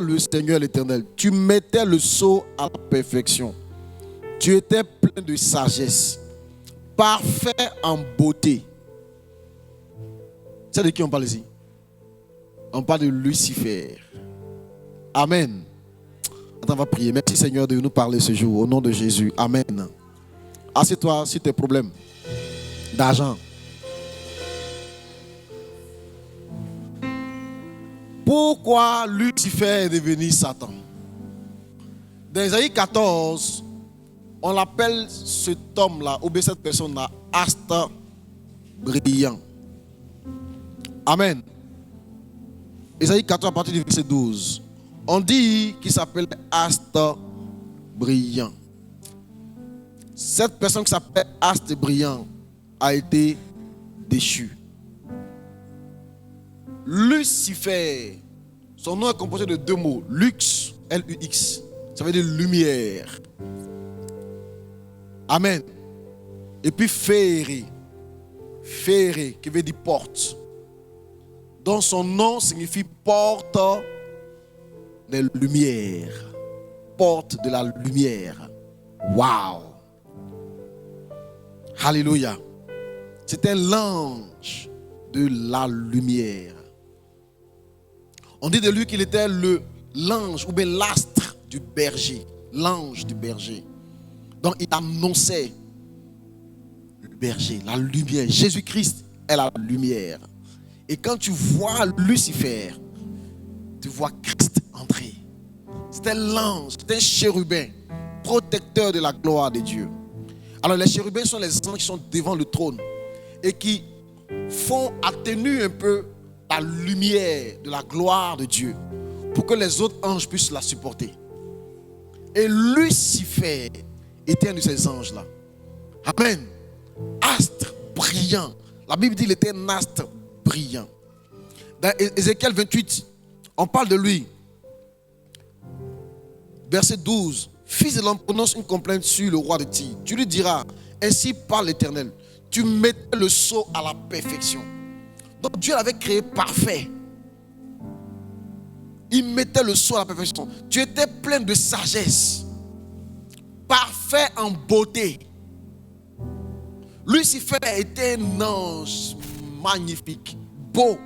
le Seigneur l'Éternel. Tu mettais le sceau à la perfection. Tu étais plein de sagesse, parfait en beauté. C'est de qui on parle ici? On parle de Lucifer. Amen. Attends, on va prier. Merci Seigneur de nous parler ce jour. Au nom de Jésus. Amen. Assieds-toi sur tes problèmes d'argent. Pourquoi Lucifer est devenu Satan? Dans Isaïe 14, on l'appelle cet homme-là, ou bien cette personne-là, astre brillant. Amen. Isaïe 14, à partir du verset 12. On dit qu'il s'appelle astre brillant. Cette personne qui s'appelle astre brillant a été déchue. Lucifer, son nom est composé de deux mots. Lux, L-U-X. Ça veut dire lumière. Amen. Et puis Féré. Féré, qui veut dire porte. Donc son nom signifie porte de lumière. Porte de la lumière. Wow. Alléluia. C'était l'ange de la lumière. On dit de lui qu'il était l'ange ou bien l'astre du berger. L'ange du berger. Donc il annonçait le berger, la lumière. Jésus-Christ est la lumière. Et quand tu vois Lucifer, tu vois Christ entrer. C'était l'ange, c'était un chérubin, protecteur de la gloire de Dieu. Alors les chérubins sont les anges qui sont devant le trône et qui font atténuer un peu la lumière de la gloire de Dieu pour que les autres anges puissent la supporter. Et Lucifer était un de ces anges-là. Amen. Astre brillant. La Bible dit qu'il était un astre brillant. Dans Ézéchiel 28, on parle de lui. Verset 12. Fils de l'homme, prononce une complainte sur le roi de Tyr. Tu lui diras, ainsi parle l'Éternel. Tu mettais le sceau à la perfection. Donc Dieu l'avait créé parfait. Il mettait le sceau à la perfection. Tu étais plein de sagesse. Parfait en beauté. Lucifer était un ange magnifique, beau.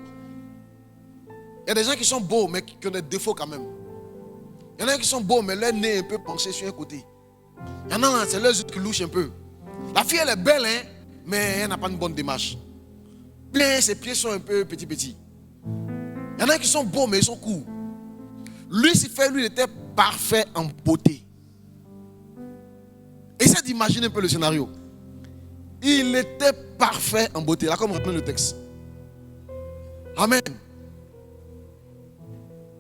Il y a des gens qui sont beaux, mais qui ont des défauts quand même. Il y en a qui sont beaux, mais leur nez est un peu penché sur un côté. Il y en a, c'est leurs yeux qui louchent un peu. La fille, elle est belle, hein, mais elle n'a pas une bonne démarche. Plein, ses pieds sont un peu petits. Il y en a qui sont beaux, mais ils sont courts. Lucifer, lui, il était parfait en beauté. Essaie d'imaginer un peu le scénario. Il était parfait en beauté. Là, comme on reprend le texte. Amen.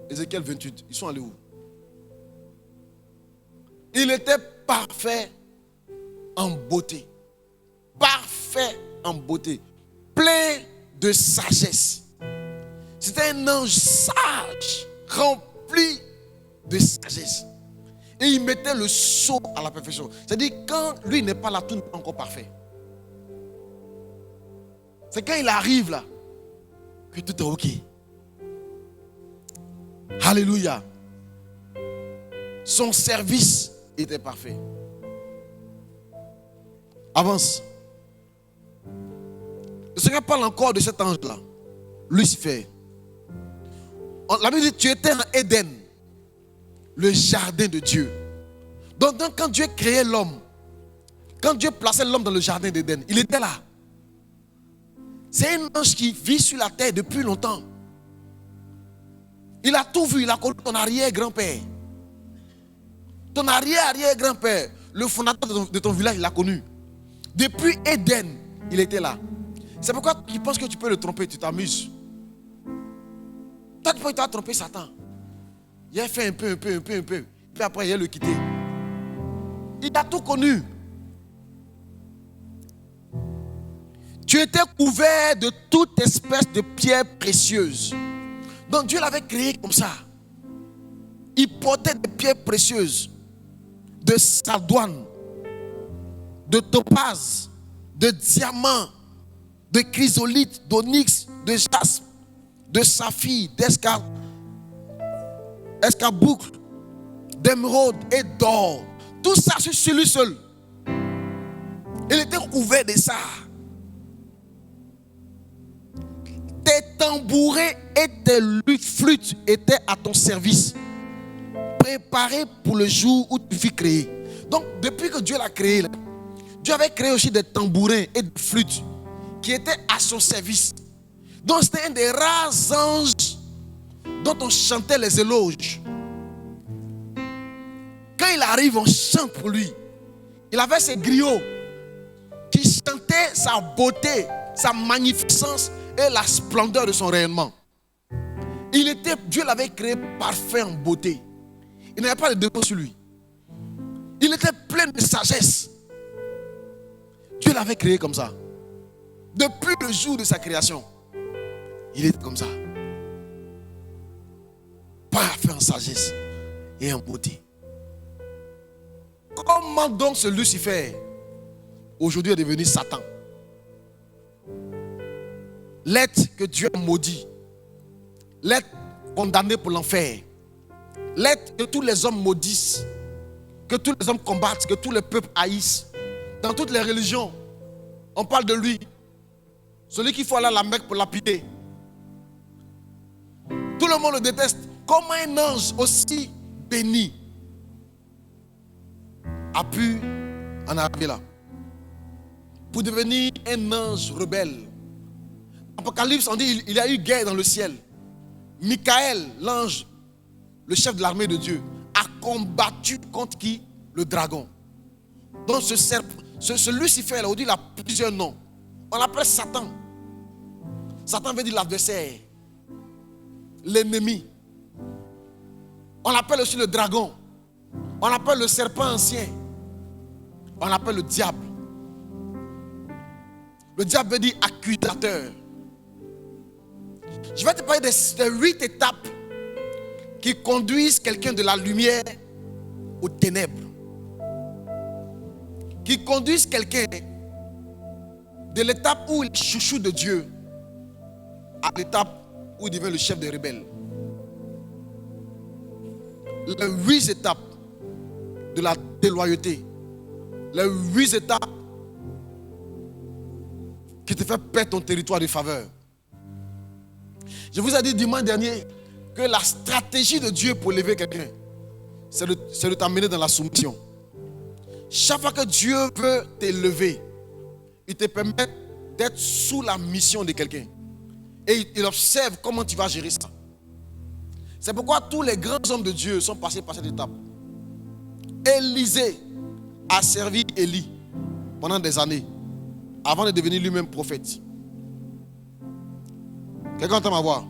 Ézéchiel 28. Ils sont allés où? Il était parfait en beauté. Parfait en beauté. Plein de sagesse. C'était un ange sage, rempli de sagesse. Et il mettait le sceau à la perfection. C'est-à-dire, quand lui n'est pas là, tout n'est pas encore parfait. C'est quand il arrive là que tout est ok. Alléluia. Son service était parfait. Avance. Le Seigneur parle encore de cet ange-là, Lucifer. La Bible dit, tu étais en Éden, le jardin de Dieu. Donc quand Dieu créait l'homme, quand Dieu plaçait l'homme dans le jardin d'Éden, il était là. C'est un ange qui vit sur la terre depuis longtemps. Il a tout vu, il a connu ton arrière-grand-père. Ton arrière-grand-père, le fondateur de ton village, il l'a connu. Depuis Éden, il était là. C'est pourquoi tu penses que tu peux le tromper, tu t'amuses. Toi, tu peux tromper Satan. Il a fait un peu. Puis après, il a le quitté. Il a tout connu. Tu étais couvert de toute espèce de pierres précieuses. Donc Dieu l'avait créé comme ça. Il portait des pierres précieuses, de sardoine, de topaze, de diamant, de chrysolite, d'onyx, de jaspe, de saphir, escarboucles, d'émeraude et d'or. Tout ça sur lui seul. Il était couvert de ça. Tes tambourets et tes flûtes étaient à ton service, préparés pour le jour où tu fus créé. Donc, depuis que Dieu l'a créé, Dieu avait créé aussi des tambourins et des flûtes qui étaient à son service. Donc, c'était un des rares anges dont on chantait les éloges. Quand il arrive, on chante pour lui. Il avait ses griots qui chantaient sa beauté, sa magnificence et la splendeur de son rayonnement. Dieu l'avait créé parfait en beauté. Il n'avait pas de défaut sur lui. Il était plein de sagesse. Dieu l'avait créé comme ça. Depuis le jour de sa création, il était comme ça. Parfait en sagesse et en beauté. Comment donc ce Lucifer aujourd'hui est devenu Satan? L'être que Dieu a maudit, l'être condamné pour l'enfer, l'être que tous les hommes maudissent, que tous les hommes combattent, que tous les peuples haïssent. Dans toutes les religions, on parle de lui. Celui qu'il faut aller à la Mecque pour lapider. Tout le monde le déteste. Comment un ange aussi béni a pu en arriver là? Pour devenir un ange rebelle. Apocalypse, on dit il y a eu guerre dans le ciel. Michael, l'ange, le chef de l'armée de Dieu, a combattu contre qui? Le dragon. Donc ce Lucifer là, on dit il a plusieurs noms. On l'appelle Satan. Satan veut dire l'adversaire, l'ennemi. On l'appelle aussi le dragon. On l'appelle le serpent ancien. On l'appelle le diable. Le diable veut dire accusateur. Je vais te parler des 8 étapes qui conduisent quelqu'un de la lumière aux ténèbres. Qui conduisent quelqu'un de l'étape où il est chouchou de Dieu à l'étape où il devient le chef des rebelles. Les 8 étapes de la déloyauté. Les 8 étapes qui te fait perdre ton territoire de faveur. Je vous ai dit dimanche dernier que la stratégie de Dieu pour lever quelqu'un, c'est de t'amener dans la soumission. Chaque fois que Dieu veut t'élever, il te permet d'être sous la mission de quelqu'un. Et il observe comment tu vas gérer ça. C'est pourquoi tous les grands hommes de Dieu sont passés par cette étape. Élisée a servi Élie pendant des années, avant de devenir lui-même prophète. Quelqu'un entend ma voix?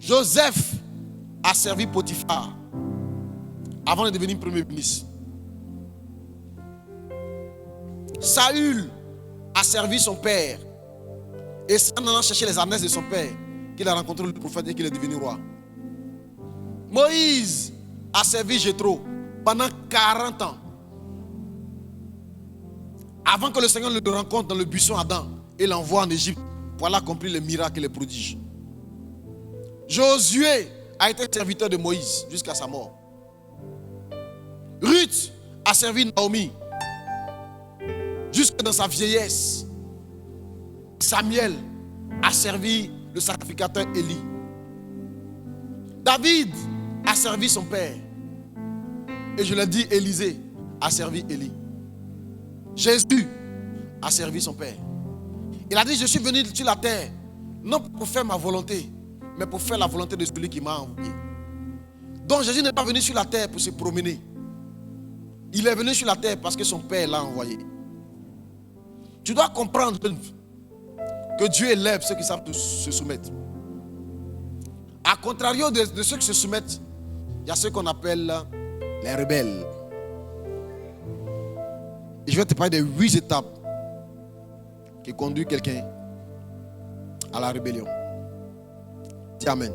Joseph a servi Potiphar avant de devenir premier ministre. Saül a servi son père. Et c'est en allant chercher les ânesses de son père qu'il a rencontré le prophète et qu'il est devenu roi. Moïse a servi Jéthro pendant 40 ans. Avant que le Seigneur le rencontre dans le buisson Adam et l'envoie en Égypte pour aller accomplir les miracles et les prodiges. Josué a été serviteur de Moïse jusqu'à sa mort. Ruth a servi Naomi jusque dans sa vieillesse. Samuel a servi le sacrificateur Élie. David a servi son père. Et je l'ai dit, Élisée a servi Élie. Jésus a servi son père. Il a dit, je suis venu sur la terre, non pour faire ma volonté, mais pour faire la volonté de celui qui m'a envoyé. Donc Jésus n'est pas venu sur la terre pour se promener. Il est venu sur la terre parce que son père l'a envoyé. Tu dois comprendre que Dieu élève ceux qui savent se soumettre. A contrario de ceux qui se soumettent, il y a ceux qu'on appelle les rebelles. Et je vais te parler des 8 étapes qui conduisent quelqu'un à la rébellion. Dis Amen.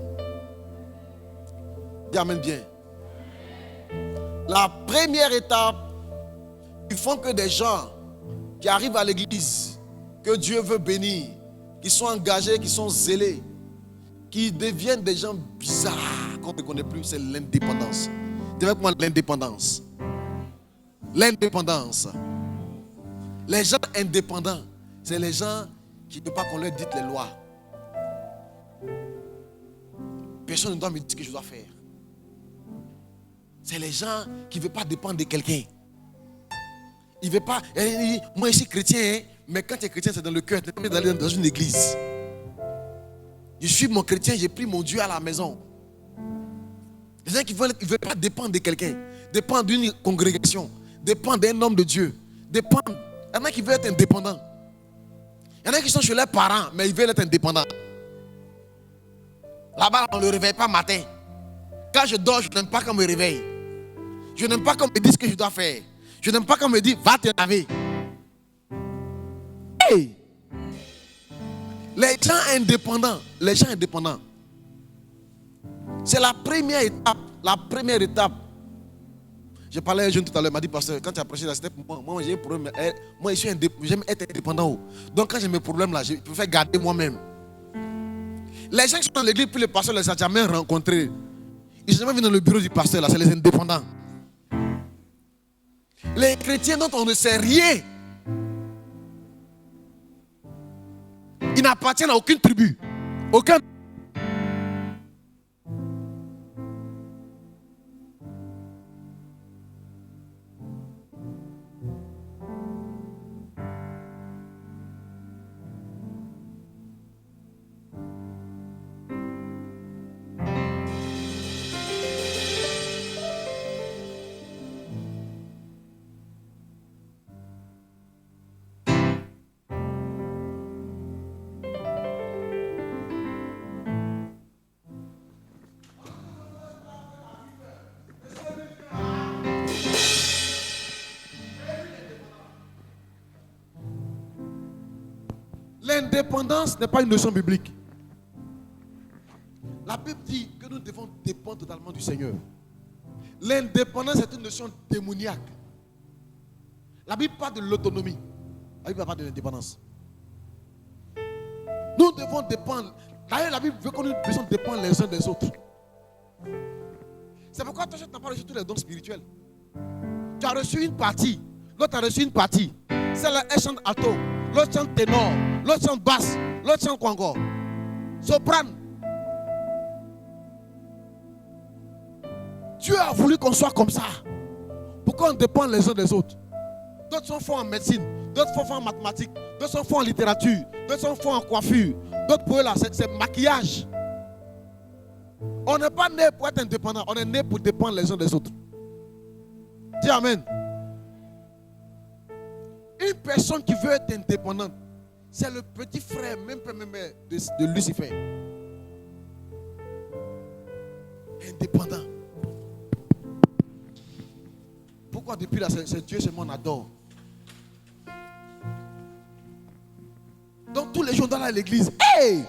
Dis Amen bien. La première étape qui font que des gens qui arrivent à l'église, que Dieu veut bénir, qui sont engagés, qui sont zélés, qui deviennent des gens bizarres qu'on ne connaît plus, c'est l'indépendance. Dis avec moi l'indépendance. L'indépendance. Les gens indépendants, c'est les gens qui ne veulent pas qu'on leur dise les lois. Personne ne doit me dire ce que je dois faire. C'est les gens qui ne veulent pas dépendre de quelqu'un. Il veut pas. Moi, je suis chrétien, hein, mais quand tu es chrétien, c'est dans le cœur. Tu n'es pas d'aller dans une église. Je suis mon chrétien, j'ai pris mon Dieu à la maison. Les gens qui ne veulent pas dépendre de quelqu'un, dépendre d'une congrégation, dépendre d'un homme de Dieu, dépendre. Il y en a qui veulent être indépendants. Il y en a qui sont chez leurs parents, mais ils veulent être indépendants. Là-bas, on ne le réveille pas matin. Quand je dors, je n'aime pas qu'on me réveille. Je n'aime pas qu'on me dise ce que je dois faire. Je n'aime pas qu'on me dise, va te laver. Hey! Les gens indépendants, c'est la première étape. La première étape. J'ai parlé à un jeune tout à l'heure, il m'a dit, pasteur, quand tu as prêché la step, moi j'ai un problème. Moi, j'aime être indépendant. Donc, quand j'ai mes problèmes là, je préfère garder moi-même. Les gens qui sont dans l'église, puis le pasteur ne les a jamais rencontrés. Ils ne sont jamais venus dans le bureau du pasteur, là, c'est les indépendants. Les chrétiens dont on ne sait rien, ils n'appartiennent à aucune tribu. Aucun. L'indépendance n'est pas une notion biblique. La Bible dit que nous devons dépendre totalement du Seigneur. L'indépendance est une notion démoniaque. La Bible parle de l'autonomie. La Bible parle de l'indépendance. Nous devons dépendre. D'ailleurs, la Bible veut que nous puissions dépendre les uns des autres. C'est pourquoi toi, tu n'as pas reçu tous les dons spirituels. Tu as reçu une partie. L'autre a reçu une partie. Celle-là, elle chante alto. L'autre chante ténor. L'autre chante basse. L'autre chante quoi encore? Soprane. Dieu a voulu qu'on soit comme ça. Pourquoi on dépend les uns des autres? D'autres sont forts en médecine. D'autres sont forts en mathématiques. D'autres sont forts en littérature. D'autres sont forts en coiffure. D'autres pour eux là, c'est maquillage. On n'est pas né pour être indépendant. On est né pour dépendre les uns des autres. Dis amen. Une personne qui veut être indépendante, c'est le petit frère, même de Lucifer. Indépendant. Pourquoi depuis là, c'est Dieu seulement on adore? Donc tous les jours dans l'église, hey!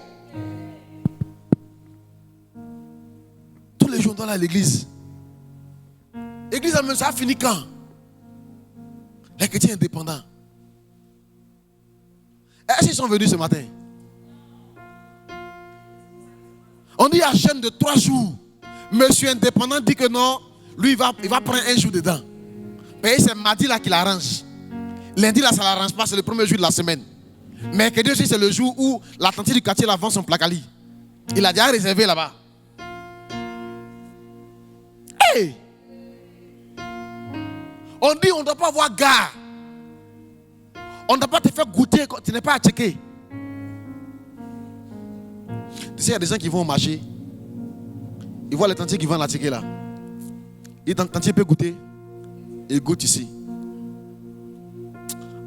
Tous les jours dans l'église. L'église, ça a fini quand? Les chrétiens indépendants. Est-ce qu'ils sont venus ce matin? On dit à jeûne de 3 jours. Monsieur indépendant dit que non, lui il va prendre un jour dedans. Mais c'est mardi là qu'il arrange. Lundi là ça ne l'arrange pas, c'est le premier jour de la semaine. Mercredi aussi c'est le jour où la tante du quartier là vend son placali. Il a déjà réservé là-bas. Hey! On dit on ne doit pas avoir gare. On ne doit pas te faire goûter quand tu n'es pas à checker. Tu sais, il y a des gens qui vont au marché. Ils voient les tantiers qui vendent la checker là. Et le tantier peut goûter. Il goûte ici.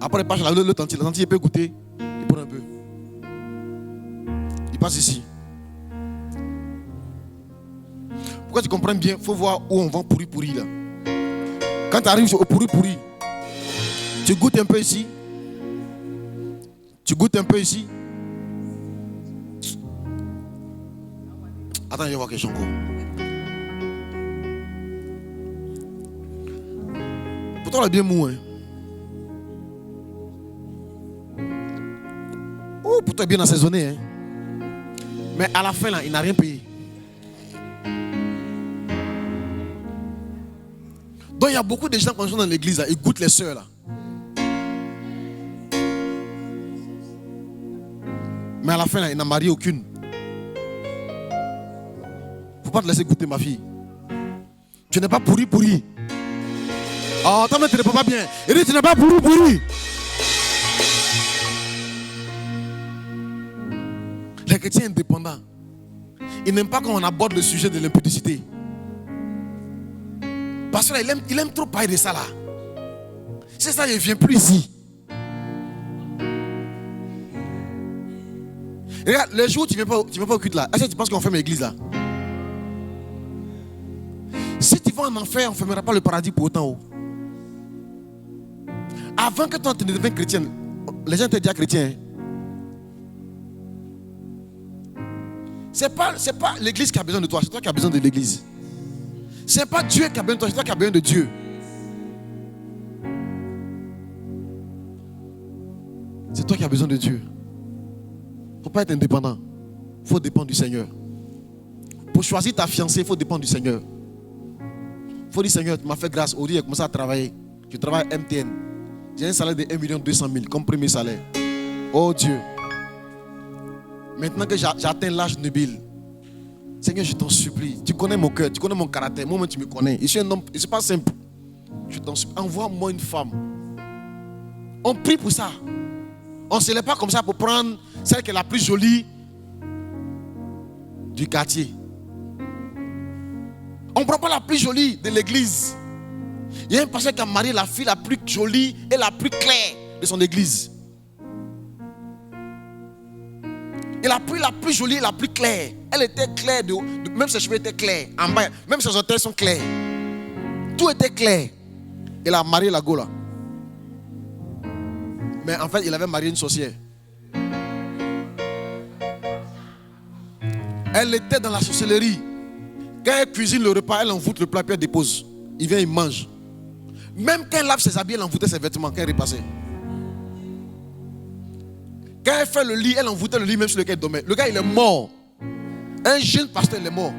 Après, il passe le tantier peut goûter. Il prend un peu. Il passe ici. Pourquoi tu comprends bien? Il faut voir où on vend pourri là. Quand tu arrives au pourri, tu goûtes un peu ici. Tu goûtes un peu ici. Attends, je vais voir quelque chose encore. Pourtant, on est bien mou. Hein? Oh, Pourtant, bien assaisonné. Hein? Mais à la fin, là, il n'a rien payé. Donc, il y a beaucoup de gens quand ils sont dans l'église, là, ils goûtent les sœurs. Là. Mais à la fin, là, il n'a marié aucune. Faut pas te laisser goûter, ma fille. Tu n'es pas pourri. Oh, toi, tu n'es pas bien. Il dit, tu n'es pas pourri. Les chrétiens indépendants, ils n'aiment pas quand on aborde le sujet de l'impudicité. Parce qu'il aime trop parler de ça là. C'est ça, il ne vient plus ici. Regarde, le jour où tu ne viens pas au culte là, est-ce que tu penses qu'on ferme l'église là? Si tu vas en enfer, on ne fermera pas le paradis pour autant haut. Avant que toi tu ne deviennes chrétien, les gens étaient déjà chrétiens. C'est pas l'église qui a besoin de toi, c'est toi qui as besoin de l'église. C'est pas Dieu qui a besoin de toi, c'est toi qui as besoin de Dieu. C'est toi qui as besoin de Dieu. Il ne faut pas être indépendant. Il faut dépendre du Seigneur. Pour choisir ta fiancée, il faut dépendre du Seigneur. Il faut dire, Seigneur, tu m'as fait grâce. Aujourd'hui, j'ai commencé à travailler. Je travaille à MTN. J'ai un salaire de 1 200 000 comme premier salaire. Oh Dieu. Maintenant que j'atteins l'âge nubile, Seigneur, je t'en supplie. Tu connais mon cœur, tu connais mon caractère. Moi-même, tu me connais. Je suis un homme, c'est pas simple. Je t'en supplie. Envoie-moi une femme. On prie pour ça. On ne se lève pas comme ça pour prendre celle qui est la plus jolie du quartier. On ne prend pas la plus jolie de l'église. Il y a un pasteur qui a marié la fille la plus jolie et la plus claire de son église. Et la plus jolie et la plus claire. Elle était claire, même ses cheveux étaient clairs. En bas, même ses orteils sont clairs. Tout était clair. Il a marié la Gola. Mais en fait, il avait marié une sorcière. Elle était dans la sorcellerie. Quand elle cuisine le repas, elle envoûte le plat puis elle dépose. Il vient, il mange. Même quand elle lave ses habits, elle envoûtait ses vêtements quand elle repassait. Quand elle fait le lit, elle envoûtait le lit même sur lequel elle dormait. Le gars, il est mort. Un jeune pasteur, il est mort.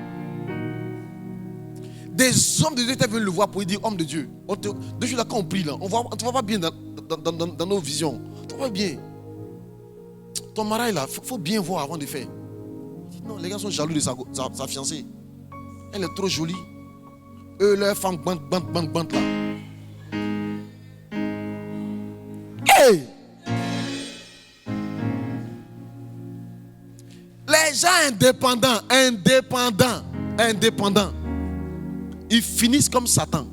Des hommes de Dieu étaient venus le voir pour lui dire, homme de Dieu. Deux jours là, quand on prie, là, on ne te voit pas bien dans nos visions. Tu vois bien. Ton mari, là, il faut bien voir avant de faire. Non, les gars sont jaloux de sa fiancée. Elle est trop jolie. Eux, leur femme bande là. Hey! Les gens indépendants, ils finissent comme Satan.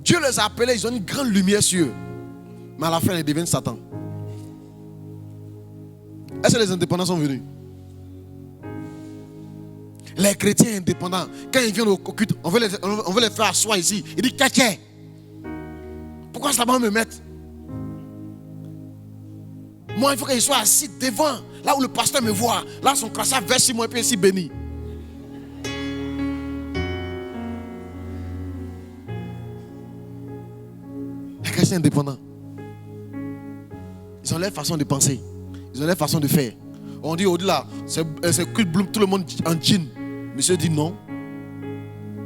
Dieu les a appelés, ils ont une grande lumière sur eux. Mais à la fin, ils deviennent Satan. Est-ce que les indépendants sont venus? Les chrétiens indépendants, quand ils viennent au culte, on veut les faire asseoir ici. Ils disent, Kéké, pourquoi ça va me mettre? Moi, il faut qu'il soit assis devant, là où le pasteur me voit. Là, son crachat verse sur moi et puis ici béni. Les chrétiens indépendants, ils ont leur façon de penser. Ils ont leur façon de faire. On dit au-delà, c'est culte bloom, tout le monde en jean. Monsieur dit non.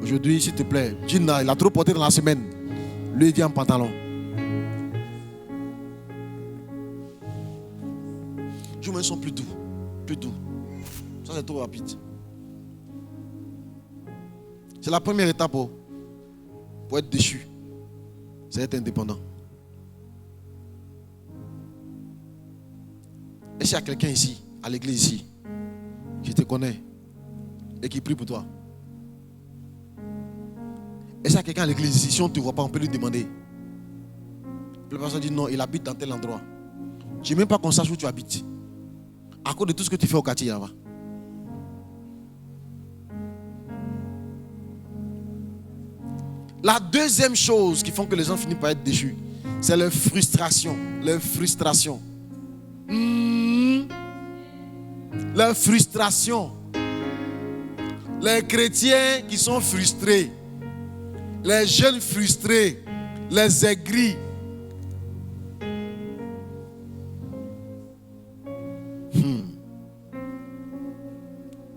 Aujourd'hui, s'il te plaît, jean là, il a trop porté dans la semaine. Lui, il vient en pantalon. Les humains sont plus doux. Plus doux. Ça, c'est trop rapide. C'est la première étape pour être déchu. C'est être indépendant. Et s'il y a quelqu'un ici, à l'église ici, qui te connaît et qui prie pour toi. Et s'il y a quelqu'un à l'église ici, si on ne te voit pas, on peut lui demander. La personne dit non, il habite dans tel endroit. Je n'aime même pas qu'on sache où tu habites. À cause de tout ce que tu fais au quartier là-bas. La deuxième chose qui font que les gens finissent par être déchus, c'est leur frustration. Leur frustration. Leur frustration. Les chrétiens qui sont frustrés. Les jeunes frustrés. Les aigris.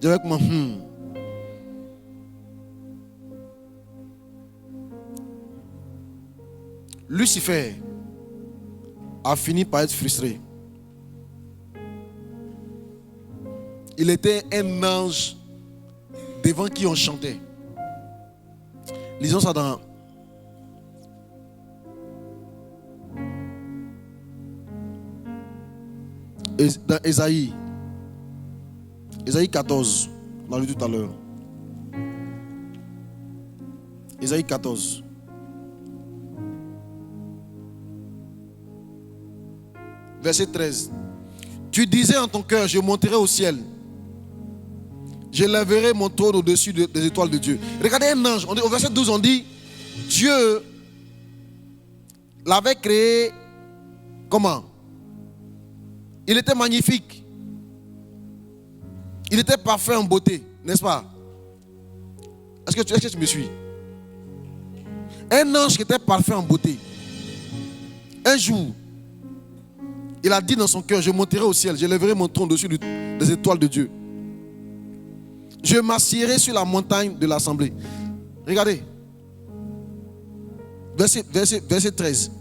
Dis avec moi. Lucifer a fini par être frustré. Il était un ange devant qui on chantait. Lisons ça dans Ésaïe. Ésaïe 14. On a lu tout à l'heure. Ésaïe 14. Verset 13. Tu disais en ton cœur, je monterai au ciel. Je lèverai mon trône au-dessus des étoiles de Dieu. Regardez un ange. Au verset 12, on dit, Dieu l'avait créé comment? Il était magnifique. Il était parfait en beauté, n'est-ce pas? Est-ce que tu me suis? Un ange qui était parfait en beauté. Un jour, il a dit dans son cœur, je monterai au ciel, je lèverai mon trône au-dessus des étoiles de Dieu. Je m'assierai sur la montagne de l'assemblée. Regardez. Verset 13.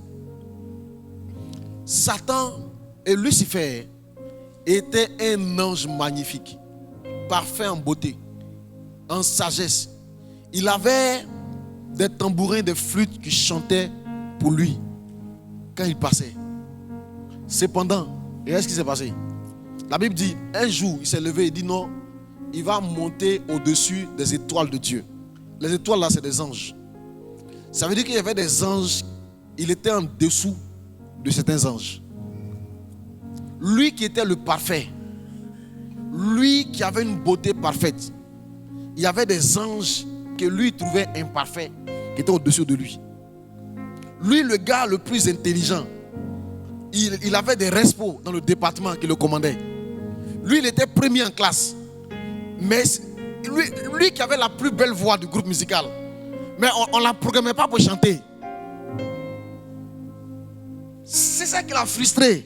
Satan et Lucifer étaient un ange magnifique, parfait en beauté, en sagesse. Il avait des tambourins, des flûtes qui chantaient pour lui quand il passait. Cependant, regardez ce qui s'est passé. La Bible dit, un jour, il s'est levé et dit non, il va monter au-dessus des étoiles de Dieu. Les étoiles là, c'est des anges. Ça veut dire qu'il y avait des anges, il était en dessous de certains anges. Lui qui était le parfait, lui qui avait une beauté parfaite, il y avait des anges que lui trouvait imparfaits, qui étaient au-dessus de lui. Lui, le gars le plus intelligent, il avait des respos dans le département qui le commandait. Lui, il était premier en classe. Mais lui qui avait la plus belle voix du groupe musical, mais on ne la programmait pas pour chanter. C'est ça qui l'a frustré.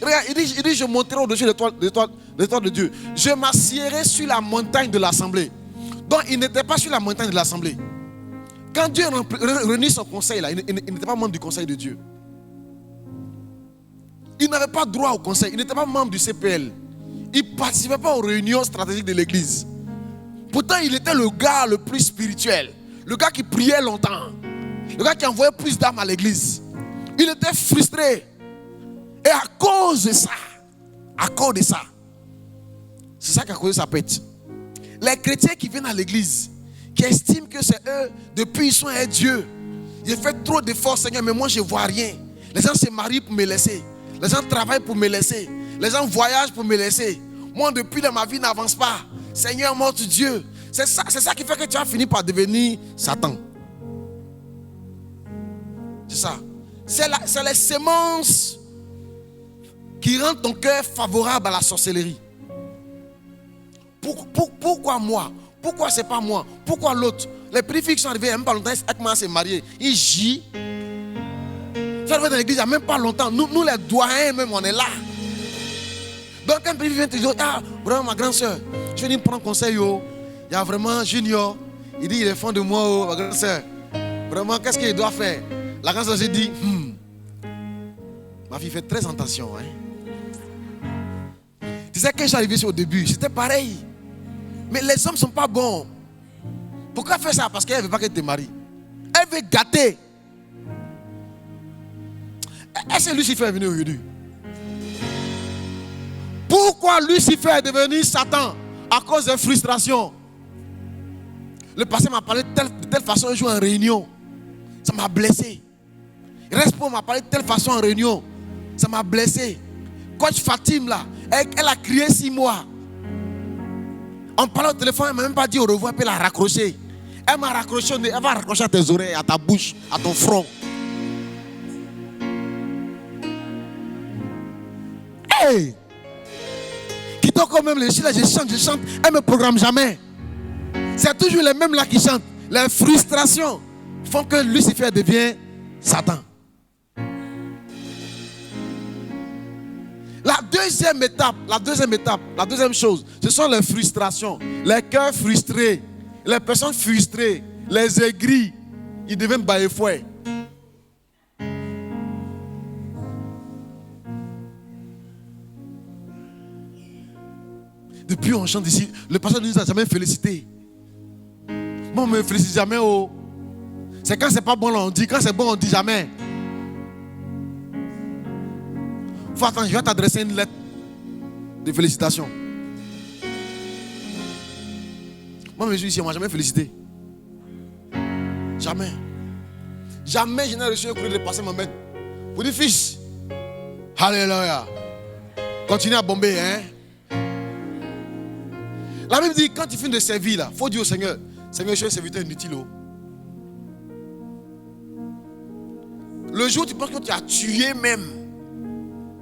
Regarde, il dit je monterai au-dessus des étoiles de Dieu. Je m'assierai sur la montagne de l'assemblée. Donc il n'était pas sur la montagne de l'assemblée. Quand Dieu réunit son conseil là, il n'était pas membre du conseil de Dieu. Il n'avait pas droit au conseil. Il n'était pas membre du CPL. Il ne participait pas aux réunions stratégiques de l'église. Pourtant, il était le gars le plus spirituel. Le gars qui priait longtemps. Le gars qui envoyait plus d'âmes à l'église. Il était frustré. Et à cause de ça, c'est ça qui a causé sa pète. Les chrétiens qui viennent à l'église, qui estiment que c'est eux, depuis ils sont un Dieu. J'ai fait trop d'efforts, Seigneur, mais moi je ne vois rien. Les gens se marient pour me laisser. Les gens travaillent pour me laisser. Les gens voyagent pour me laisser. Moi, depuis dans ma vie, n'avance pas. Seigneur, mon Dieu. C'est ça qui fait que tu as fini par devenir Satan. C'est ça. C'est les semences qui rendent ton cœur favorable à la sorcellerie. Pourquoi moi? Pourquoi c'est pas moi? Pourquoi l'autre? Les petits filles qui sont arrivées il n'y a même pas longtemps, avec moi s'est marié. Ils gît. Ils sont arrivés dans l'église il n'y a même pas longtemps. Nous les doyens même, on est là. Donc quand un petit vient te dire, ah, vraiment ma grande soeur, je vais venir prendre conseil. Il y a vraiment Junior. Il dit, il est fond de moi, ma grande soeur. Vraiment, qu'est-ce qu'il doit faire? La grande soeur, j'ai dit, ma fille fait très attention. Hein. Tu sais, quand je suis arrivé au début, c'était pareil. Mais les hommes ne sont pas bons. Pourquoi faire ça? Parce qu'elle ne veut pas que tu te maries. Elle veut gâter. Est-ce que Lucifer est venu aujourd'hui? Pourquoi Lucifer est devenu Satan? À cause de frustration. Le pasteur m'a parlé de telle façon un jour en réunion. Ça m'a blessé. Respo m'a parlé de telle façon en réunion. Ça m'a blessé. Coach Fatim là, elle a crié 6 mois. On parlait au téléphone, elle ne m'a même pas dit au revoir, puis elle a raccroché. Elle m'a raccroché, elle va raccrocher à tes oreilles, à ta bouche, à ton front. Hey! Qui t'ont quand même les filles là, je chante, elle ne me programme jamais. C'est toujours les mêmes là qui chantent. Les frustrations font que Lucifer devient Satan. La deuxième étape, la deuxième chose, ce sont les frustrations. Les cœurs frustrés, les personnes frustrées, les aigris, ils deviennent baillefouets. Depuis on chante ici, le pasteur ne nous a jamais félicité. Moi, on ne me félicite jamais. Oh. C'est quand c'est pas bon, là, on dit. Quand c'est bon, on dit jamais. Faut attendre, je vais t'adresser une lettre de félicitations. Moi, je suis ici, on ne m'a jamais félicité. Jamais. Jamais je n'ai reçu un courrier de passer ma main. Vous dites, fils, alléluia. Continue à bomber, hein. La Bible dit, quand tu finis de servir, là, il faut dire au Seigneur, Seigneur, je suis un serviteur inutile. Oh. Le jour où tu penses que tu as tué même,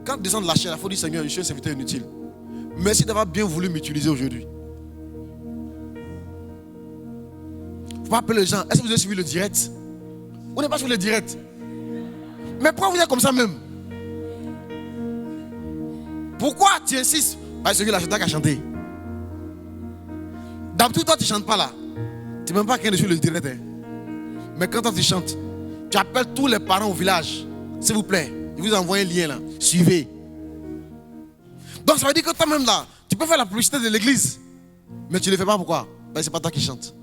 quand tu descends de la chair, il faut dire, Seigneur, je suis un serviteur inutile. Merci d'avoir bien voulu m'utiliser aujourd'hui. Il ne faut pas appeler les gens. Est-ce que vous avez suivi le direct? Vous n'avez pas suivi le direct? Mais pourquoi vous êtes comme ça même? Pourquoi tu insistes? Parce que la chanteur qui a chanté. D'habitude, toi, tu ne chantes pas là. Tu n'es même pas quelqu'un de suivre le direct. Hein. Mais quand toi, tu chantes, tu appelles tous les parents au village. S'il vous plaît, je vous envoie un lien là. Suivez. Donc, ça veut dire que toi-même là, tu peux faire la publicité de l'église. Mais tu ne le fais pas pourquoi? Parce que ce n'est pas toi qui chante.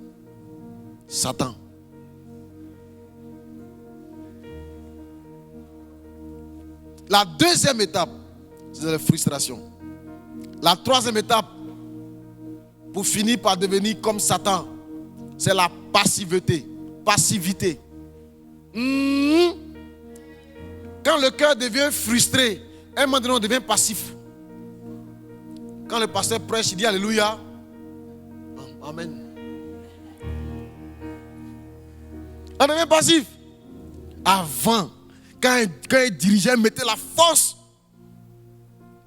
Satan. La deuxième étape, c'est la frustration. La troisième étape, pour finir par devenir comme Satan, c'est la passivité. Passivité. Quand le cœur devient frustré, à un moment donné, on devient passif. Quand le pasteur prêche, il dit Alléluia. Amen. On devient passif. Avant, quand il dirigeait, il mettait la force.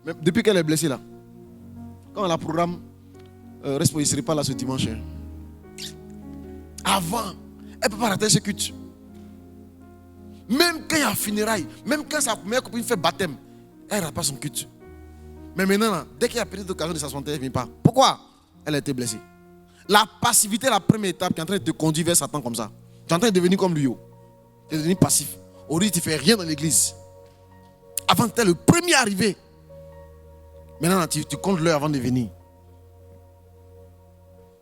Mais depuis qu'elle est blessée là, quand on la programme, reste, il ne serait pas là ce dimanche. Hein. Avant, elle ne peut pas rater ce culte. Même quand il y a un funérail, même quand sa meilleure copine fait baptême, elle ne rate pas son culte. Mais maintenant, là, dès qu'il y a petite occasion de s'asseoir, elle ne vient pas. Pourquoi? Elle a été blessée. La passivité est la première étape qui est en train de te conduire vers Satan comme ça. Tu es en train de devenir comme lui. Tu es devenu passif. Aujourd'hui, tu ne fais rien dans l'église. Avant, tu étais le premier arrivé. Maintenant, tu comptes l'heure avant de venir.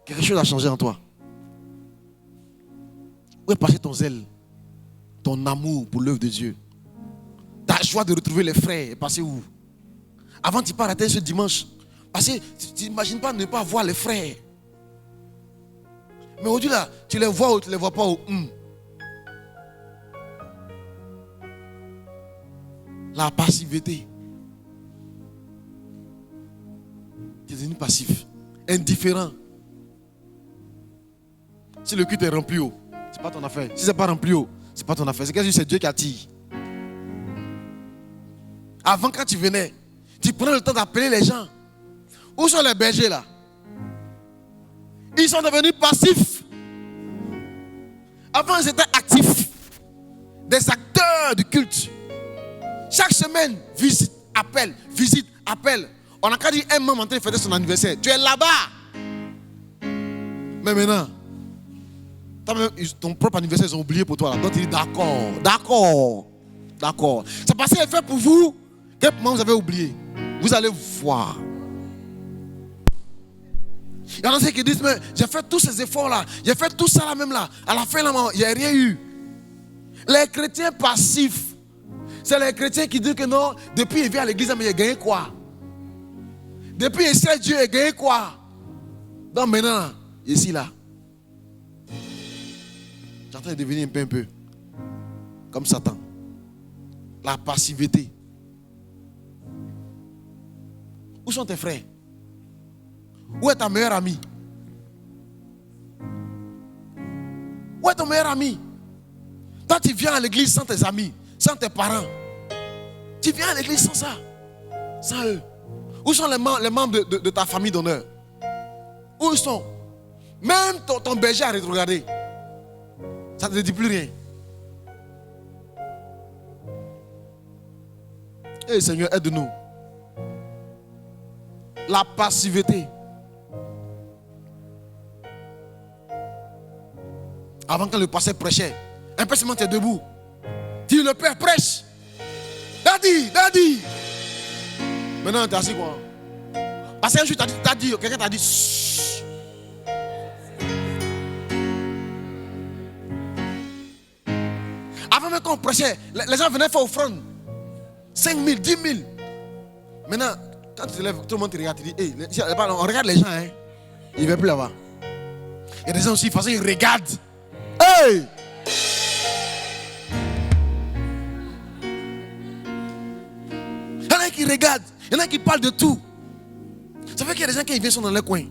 Quelque chose a changé en toi. Où est passé ton zèle? Ton amour pour l'œuvre de Dieu? Ta joie de retrouver les frères est passée où? Avant, tu pars à ce dimanche. Parce que tu n'imagines pas ne pas voir les frères. Mais aujourd'hui, là, tu les vois ou tu ne les vois pas. La passivité. Tu es devenu passif. Indifférent. Si le culte est rempli, ce n'est pas ton affaire. Si ce n'est pas rempli, ce n'est pas ton affaire. C'est Dieu qui attire. Avant, quand tu venais, tu prenais le temps d'appeler les gens. Où sont les bergers là? Ils sont devenus passifs. Avant, ils étaient actifs. Des acteurs du culte. Chaque semaine, visite, appel, visite, appel. On n'a qu'à dire un membre en train de fêter son anniversaire. Tu es là-bas. Mais maintenant, ton propre anniversaire, ils ont oublié pour toi. Là. Donc tu dis d'accord. C'est parce qu'il est fait pour vous. Quel moment vous avez oublié? Vous allez voir. Il y en a ceux qui disent, mais j'ai fait tous ces efforts-là. J'ai fait tout ça là même là. À la fin, là, il n'y a rien eu. Les chrétiens passifs, c'est les chrétiens qui disent que non, depuis il vient à l'église, mais il a gagné quoi? Depuis il sait Dieu, il a gagné quoi? Donc maintenant, ici là, j'ai en train de devenir un peu comme Satan. La passivité. Où sont tes frères? Où est ta meilleure amie? Où est ton meilleur ami? Toi, tu viens à l'église sans tes amis, sans tes parents. Tu viens à l'église sans ça, sans eux. Où sont les membres de ta famille d'honneur? Où ils sont? Même ton berger a rétrogradé. Ça ne te dit plus rien. Hey, Seigneur, aide-nous. La passivité. Avant quand le pasteur prêchait, un peu seulement tu es debout. Dis le père prêche. Daddy. Maintenant tu es assis quoi? Parce qu'un jour t'as dit, quelqu'un t'a dit. Shh. Avant même quand on prêchait, les gens venaient faire offrande. 5 000, 10 000. Maintenant, quand tu te lèves, tout le monde te regarde, tu dis, hey, on regarde les gens, hein. Ils ne veulent plus là-bas. Il y a des gens aussi, de toute façon, ils regardent. Hey! Il y en a qui regardent, il y en a qui parlent de tout. Ça fait qu'il y a des gens qui viennent sont dans leur coin.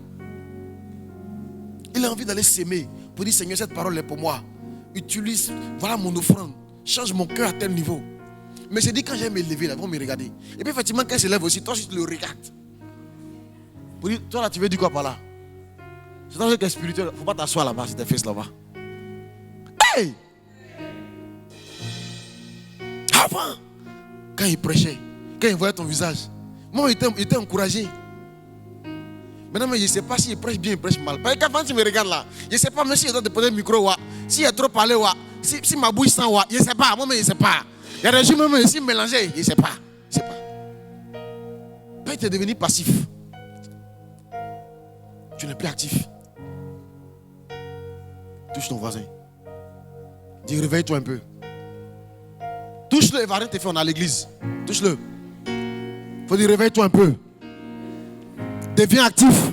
Il a envie d'aller s'aimer pour dire, Seigneur, cette parole est pour moi. Utilise, voilà mon offrande. Change mon cœur à tel niveau. Mais c'est dit quand j'aime me lever, là, ils vont me regarder. Et puis effectivement, quand il se lève aussi, toi, tu le regardes. Pour dire, toi là, tu veux dire quoi par là? C'est un truc spirituel. Il ne faut pas t'asseoir là-bas, c'est tes fesses là-bas. Hey! Avant, quand il prêchait, quand il voyait ton visage, moi, il était encouragé. Maintenant, je ne sais pas s'il prêche bien, il prêche mal. Parce que quand tu me regardes là, je ne sais pas, même si je dois te poser le micro, s'il a trop parlé, si ma bouche sent, je ne sais pas, moi-même, je ne sais pas. Il y a des jours même ici mélangés, je ne sais pas. Quand tu es devenu passif, tu n'es plus actif. Touche ton voisin. Dis, réveille-toi un peu. Touche-le, il va rien te faire, on est à l'église. Touche-le. Il faut dire, réveille-toi un peu. Deviens actif.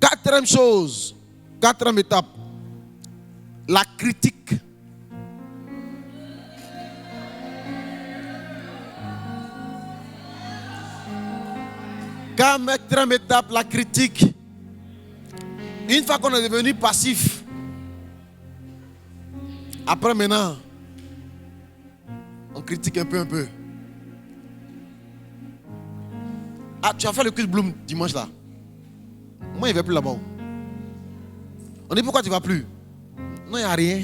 Quatrième chose, quatrième étape, la critique. Quatrième étape, la critique. Une fois qu'on est devenu passif, après maintenant, on critique un peu. Ah, tu as fait le quiz Bloom dimanche là. Moi, il ne va plus là-bas. On dit pourquoi tu ne vas plus? Non, il n'y a rien.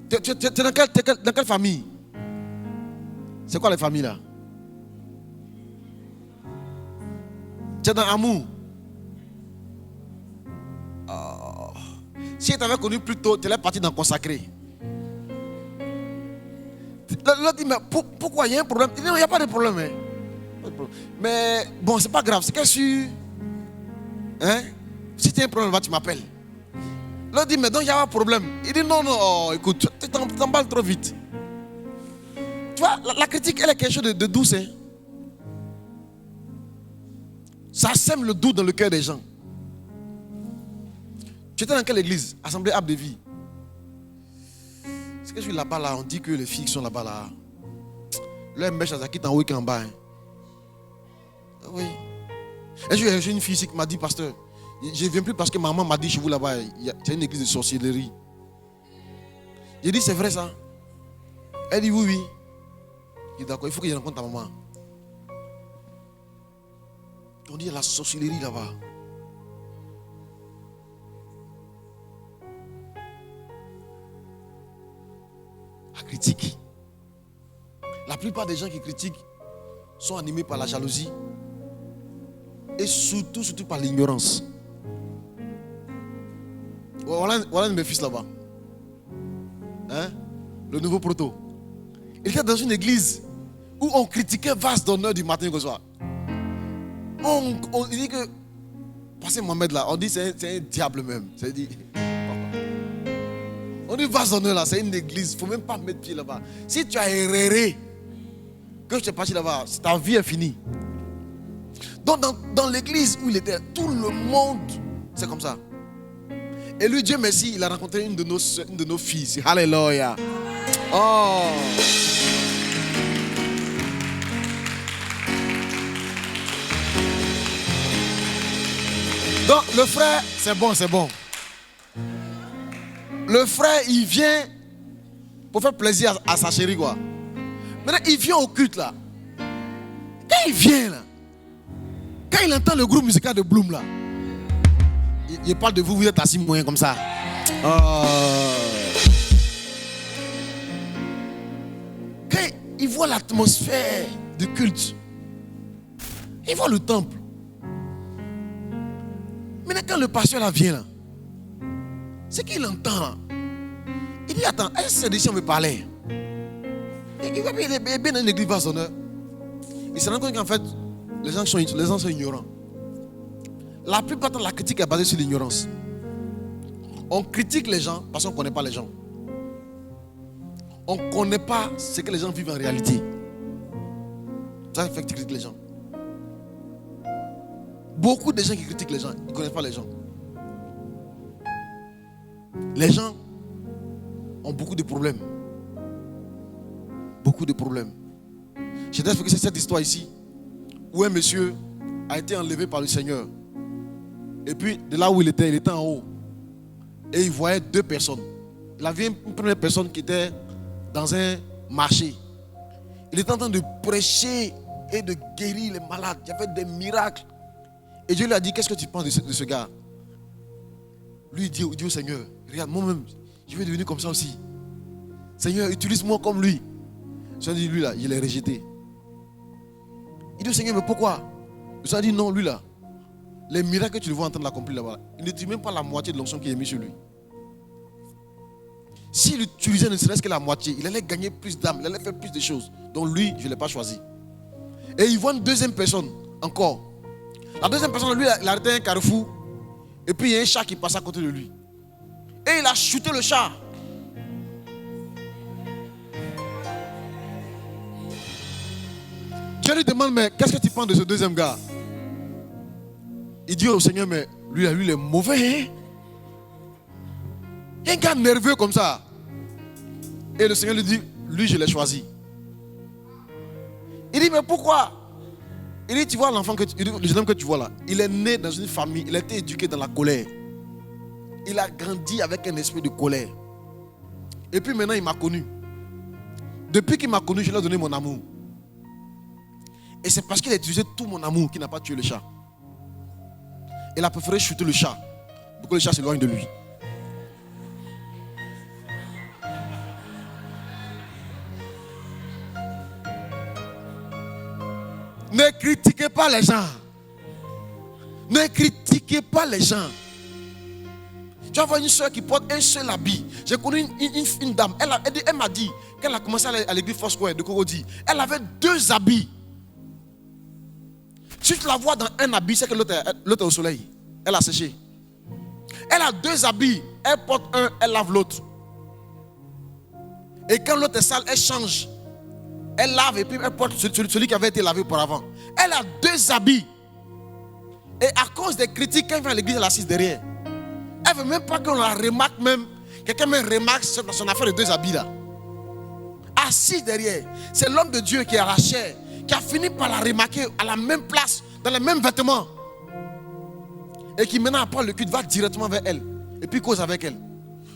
Tu es dans quelle famille? C'est quoi les familles là? Tu es dans Amour. Oh. Si tu t'avais connu plus tôt, tu es parti dans Consacré. L'autre dit, mais pourquoi il y a un problème? Il dit, non, il n'y a pas de problème. Hein. Mais bon, c'est pas grave. C'est que si tu as un problème, tu m'appelles. L'autre dit, mais donc il y a un problème. Il dit, non, oh, écoute, tu t'emballes trop vite. Tu vois, la critique, elle est quelque chose de douce. Hein. Ça sème le doute dans le cœur des gens. Tu étais dans quelle église? Assemblée Arbre de Vie. C'est que je suis là-bas, là, on dit que les filles qui sont là-bas, là, leur mèche, ça quitte en haut et en bas. Hein. Oui. Et j'ai une fille ici qui m'a dit, pasteur, je ne viens plus parce que maman m'a dit chez vous là-bas, c'est une église de sorcellerie. J'ai dit, c'est vrai ça? Elle dit, oui. Je dis, d'accord, il faut que je rencontre ta maman. On dit, il y a la sorcellerie là-bas. La critique. La plupart des gens qui critiquent sont animés par la jalousie et surtout par l'ignorance. Voilà un de mes fils là-bas. Hein? Le nouveau proto. Il était dans une église où on critiquait vaste d'honneur du matin au soir. On dit que Pasteur Mohamed là, on dit c'est un diable même. C'est dit. On dit vaste d'honneur là, c'est une église. Il ne faut même pas mettre pied là-bas. Si tu as erré, que tu es parti là-bas, ta vie est finie. Donc dans l'église où il était, tout le monde, c'est comme ça. Et lui, Dieu merci, il a rencontré une de nos filles. Alléluia. Oh. Donc le frère, c'est bon. Le frère, il vient pour faire plaisir à sa chérie, quoi. Maintenant, il vient au culte, là. Quand il vient, là, quand il entend le groupe musical de Bloom, là, Je parle de vous, vous êtes assis moyen comme ça. Quand il voit l'atmosphère de culte, il voit le temple. Maintenant, quand le pasteur là vient, là, c'est qu'il entend. Là. Il dit, attends, est-ce que c'est d'ici on me parlait? Il est bien dans l'église par son heure. Il se rend compte qu'en fait, les gens sont ignorants. La plupart de la critique est basée sur l'ignorance. On critique les gens parce qu'on ne connaît pas les gens. On ne connaît pas ce que les gens vivent en réalité. Ça fait que tu critiques les gens. Beaucoup de gens qui critiquent les gens, ils ne connaissent pas les gens. Les gens ont beaucoup de problèmes. Beaucoup de problèmes. Je t'ai expliqué cette histoire ici, où un monsieur a été enlevé par le Seigneur. Et puis, de là où il était en haut. Et il voyait deux personnes. Il avait une première personne qui était dans un marché. Il était en train de prêcher et de guérir les malades. Il y avait des miracles. Et Dieu lui a dit, qu'est-ce que tu penses de ce gars? Lui, il dit au Seigneur, regarde, moi-même, je vais devenir comme ça aussi. Seigneur, utilise-moi comme lui. Le Seigneur dit, lui là, il est rejeté. Il dit au Seigneur, mais pourquoi? Le Seigneur dit, non, lui là, les miracles que tu le vois en train de l'accomplir là-bas, il ne dit même pas la moitié de l'onction qui est mise sur lui. S'il utilisait ne serait-ce que la moitié, il allait gagner plus d'âmes, il allait faire plus de choses. Donc lui, je ne l'ai pas choisi. Et il voit une deuxième personne encore. La deuxième personne, lui, il a arrêté un carrefour. Et puis il y a un chat qui passe à côté de lui. Et il a shooté le chat. Dieu lui demande, mais qu'est-ce que tu penses de ce deuxième gars? Il dit au Seigneur, mais lui, il est mauvais. Hein? Un gars nerveux comme ça. Et le Seigneur lui dit, lui, je l'ai choisi. Il dit, mais pourquoi? Il dit, tu vois l'enfant, le jeune homme que tu vois là, il est né dans une famille, il a été éduqué dans la colère. Il a grandi avec un esprit de colère. Et puis maintenant, il m'a connu. Depuis qu'il m'a connu, je lui ai donné mon amour. Et c'est parce qu'il a utilisé tout mon amour qu'il n'a pas tué le chat. Il a préféré shooter le chat pour que le chat s'éloigne de lui. Ne critiquez pas les gens. Ne critiquez pas les gens. Tu vas voir une soeur qui porte un seul habit. J'ai connu une dame. Elle m'a dit qu'elle a commencé à aller à l'église Foursquare de Cocody. Elle avait 2 habits. Si tu la vois dans un habit, c'est que l'autre est au soleil. Elle a séché. Elle a 2 habits. Elle porte un, elle lave l'autre. Et quand l'autre est sale, elle change. Elle lave et puis elle porte celui qui avait été lavé auparavant. Elle a 2 habits. Et à cause des critiques, quand elle vient à l'église, elle assise derrière. Elle ne veut même pas qu'on la remarque même. Quelqu'un me remarque son affaire de 2 habits là. Assise derrière. C'est l'homme de Dieu qui est à la chair, qui a fini par la remarquer à la même place, dans les mêmes vêtements. Et qui maintenant apprend le culte, va directement vers elle. Et puis cause avec elle.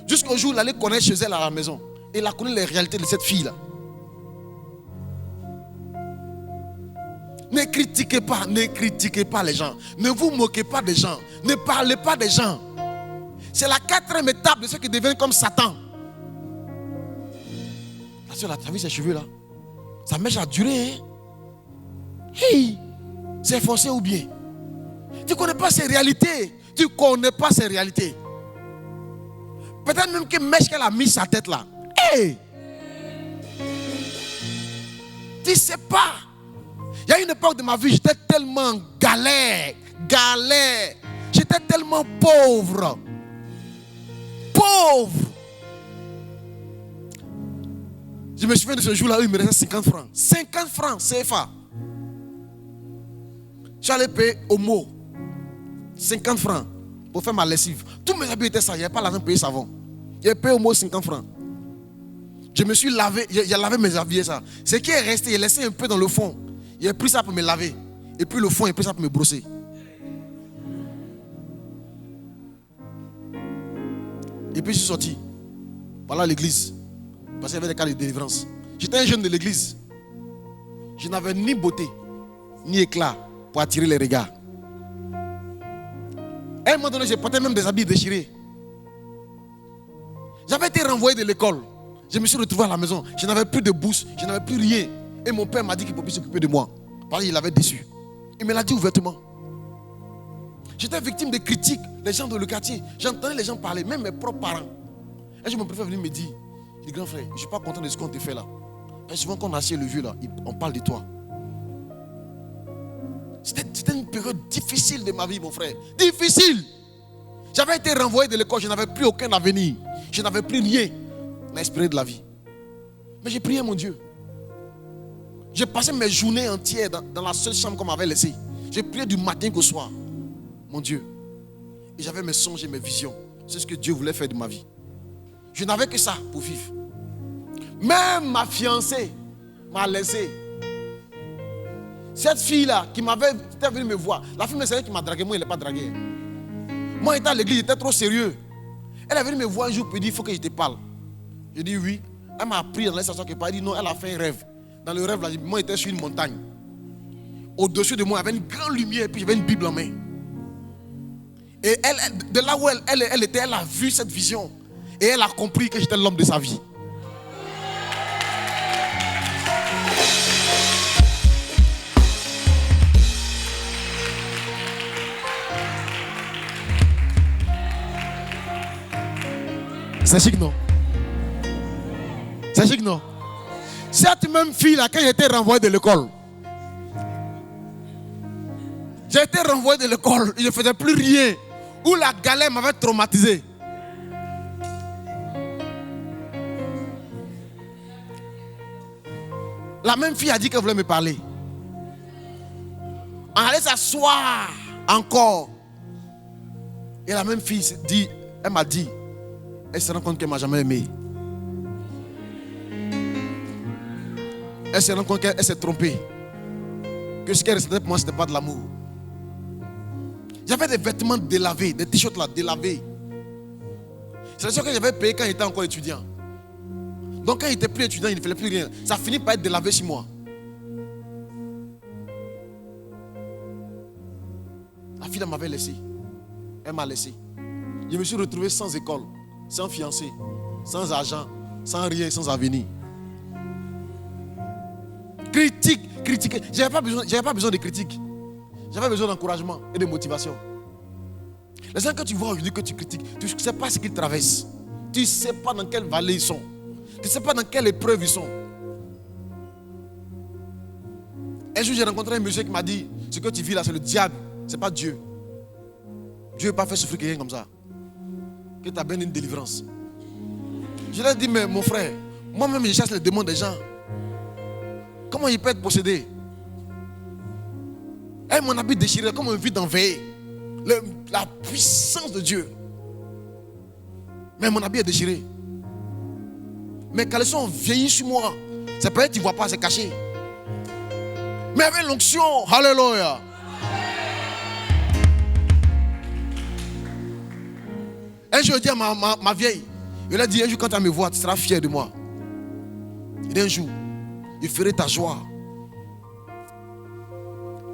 Jusqu'au jour où il allait connaître chez elle à la maison. Et il a connu les réalités de cette fille là. Ne critiquez pas les gens. Ne vous moquez pas des gens. Ne parlez pas des gens. C'est la 4e étape de ceux qui deviennent comme Satan. La soeur, tu as vu ses cheveux là? Sa mèche a duré. Hein? Hey, c'est forcé ou bien? Tu ne connais pas ses réalités. Tu ne connais pas ses réalités. Peut-être même que mèche qu'elle a mis sa tête là. Hey! Tu ne sais pas. Il y a une époque de ma vie, j'étais tellement galère. J'étais tellement pauvre. Je me souviens de ce jour-là où il me restait 50 francs. 50 francs CFA. J'allais payer au mot 50 francs pour faire ma lessive. Tous mes habits étaient ça. Il n'y avait pas l'argent de payer savon. J'ai payé au mot 50 francs. Je me suis lavé. J'ai lavé mes habits. Ça. Ce qui est resté, j'ai laissé un peu dans le fond. J'ai pris ça pour me laver. Et puis le fond, j'ai pris ça pour me brosser. Et puis je suis sorti. Voilà l'église. Parce qu'il y avait des cas de délivrance. J'étais un jeune de l'église. Je n'avais ni beauté, ni éclat pour attirer les regards. À un moment donné, j'ai porté même des habits déchirés. J'avais été renvoyé de l'école. Je me suis retrouvé à la maison. Je n'avais plus de bourse, je n'avais plus rien. Et mon père m'a dit qu'il pouvait s'occuper de moi. Parce qu'il avait déçu. Il me l'a dit ouvertement. J'étais victime de critiques des gens de le quartier. J'entendais les gens parler, même mes propres parents. Un jour, mon préfet est venu me dire, il dit, grand frère, je ne suis pas content de ce qu'on te fait là. Et souvent, quand on assied le vieux là, on parle de toi. C'était une période difficile de ma vie, mon frère. Difficile. J'avais été renvoyé de l'école, je n'avais plus aucun avenir. Je n'avais plus rien à espérer de la vie. Mais j'ai prié mon Dieu. J'ai passé mes journées entières dans la seule chambre qu'on m'avait laissée. J'ai prié du matin qu'au soir. Mon Dieu. Et j'avais mes songes et mes visions. C'est ce que Dieu voulait faire de ma vie. Je n'avais que ça pour vivre. Même ma fiancée m'a laissé. Cette fille-là qui était venue me voir, la fille c'est elle qui m'a dragué, moi elle n'est pas dragué. Moi j'étais à l'église, j'étais trop sérieux. Elle est venue me voir un jour et dit, il faut que je te parle. Je dis oui. Elle m'a pris dans l'instant que elle dit non, elle a fait un rêve. Dans le rêve, là, moi j'étais sur une montagne. Au-dessus de moi, il y avait une grande lumière et puis j'avais une Bible en main. Et elle, de là où elle était, elle a vu cette vision. Et elle a compris que j'étais l'homme de sa vie. C'est chic, non? C'est chic, non? Cette même fille-là, quand j'ai été renvoyé de l'école, j'ai été renvoyé de l'école, je ne faisais plus rien. Où la galère m'avait traumatisé. La même fille a dit qu'elle voulait me parler. On allait s'asseoir encore. Et la même fille dit, elle m'a dit, elle se rend compte qu'elle ne m'a jamais aimé. Elle se rend compte qu'elle s'est trompée. Que ce qu'elle ressentait pour moi, ce n'était pas de l'amour. J'avais des vêtements délavés, des t-shirts là délavés. C'est sûr que j'avais payé quand j'étais encore étudiant. Donc quand il n'était plus étudiant, il ne fallait plus rien. Ça finit par être délavé chez moi. La fille m'avait laissé. Elle m'a laissé. Je me suis retrouvé sans école, sans fiancé, sans argent, sans rien, sans avenir. Critiquer. J'avais pas besoin de critiques. J'avais besoin d'encouragement et de motivation. Les gens que tu vois aujourd'hui que tu critiques, tu ne sais pas ce qu'ils traversent. Tu ne sais pas dans quelle vallée ils sont. Tu ne sais pas dans quelle épreuve ils sont. Un jour j'ai rencontré un monsieur qui m'a dit, ce que tu vis là c'est le diable, ce n'est pas Dieu. Dieu n'a pas fait souffrir quelqu'un comme ça. Que tu as bien une délivrance. Je lui ai dit, mais mon frère, moi-même je chasse les démons des gens. Comment il peut être possédé? Et mon habit déchiré, comme on vit dans veille. La puissance de Dieu. Mais mon habit est déchiré. Mes caleçons ont vieilli sur moi. C'est peut-être que tu ne vois pas, c'est caché. Mais avec l'onction, alléluia. Un jour, je dis à ma vieille, je lui ai dit, un jour quand tu vas me voir, tu seras fier de moi. Il dit un jour, je ferai ta joie.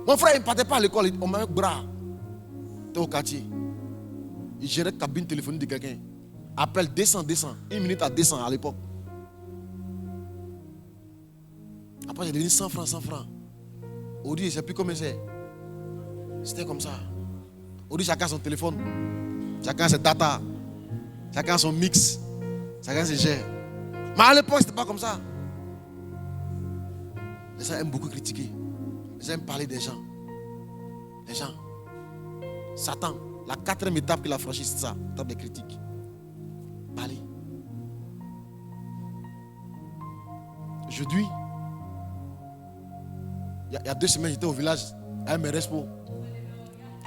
Mon frère, il ne partait pas à l'école, on m'a un bras. Tu es au quartier. Il gérait la cabine téléphonique de quelqu'un. Appelle, descend. 1 minute à 200 à l'époque. Après, j'ai devenu 100 francs. Aujourd'hui, je ne sais plus comment c'est. C'était comme ça. Aujourd'hui, chacun a son téléphone. Chacun a ses data. Chacun a son mix. Chacun se gère. Mais à l'époque, ce n'était pas comme ça. Les gens aiment beaucoup critiquer. Les gens aiment parler des gens. Les gens. Satan, la 4e étape qu'il a franchie, c'est ça. L'étape des critiques. Parler. Aujourd'hui, il y a 2 semaines, j'étais au village à Merespo.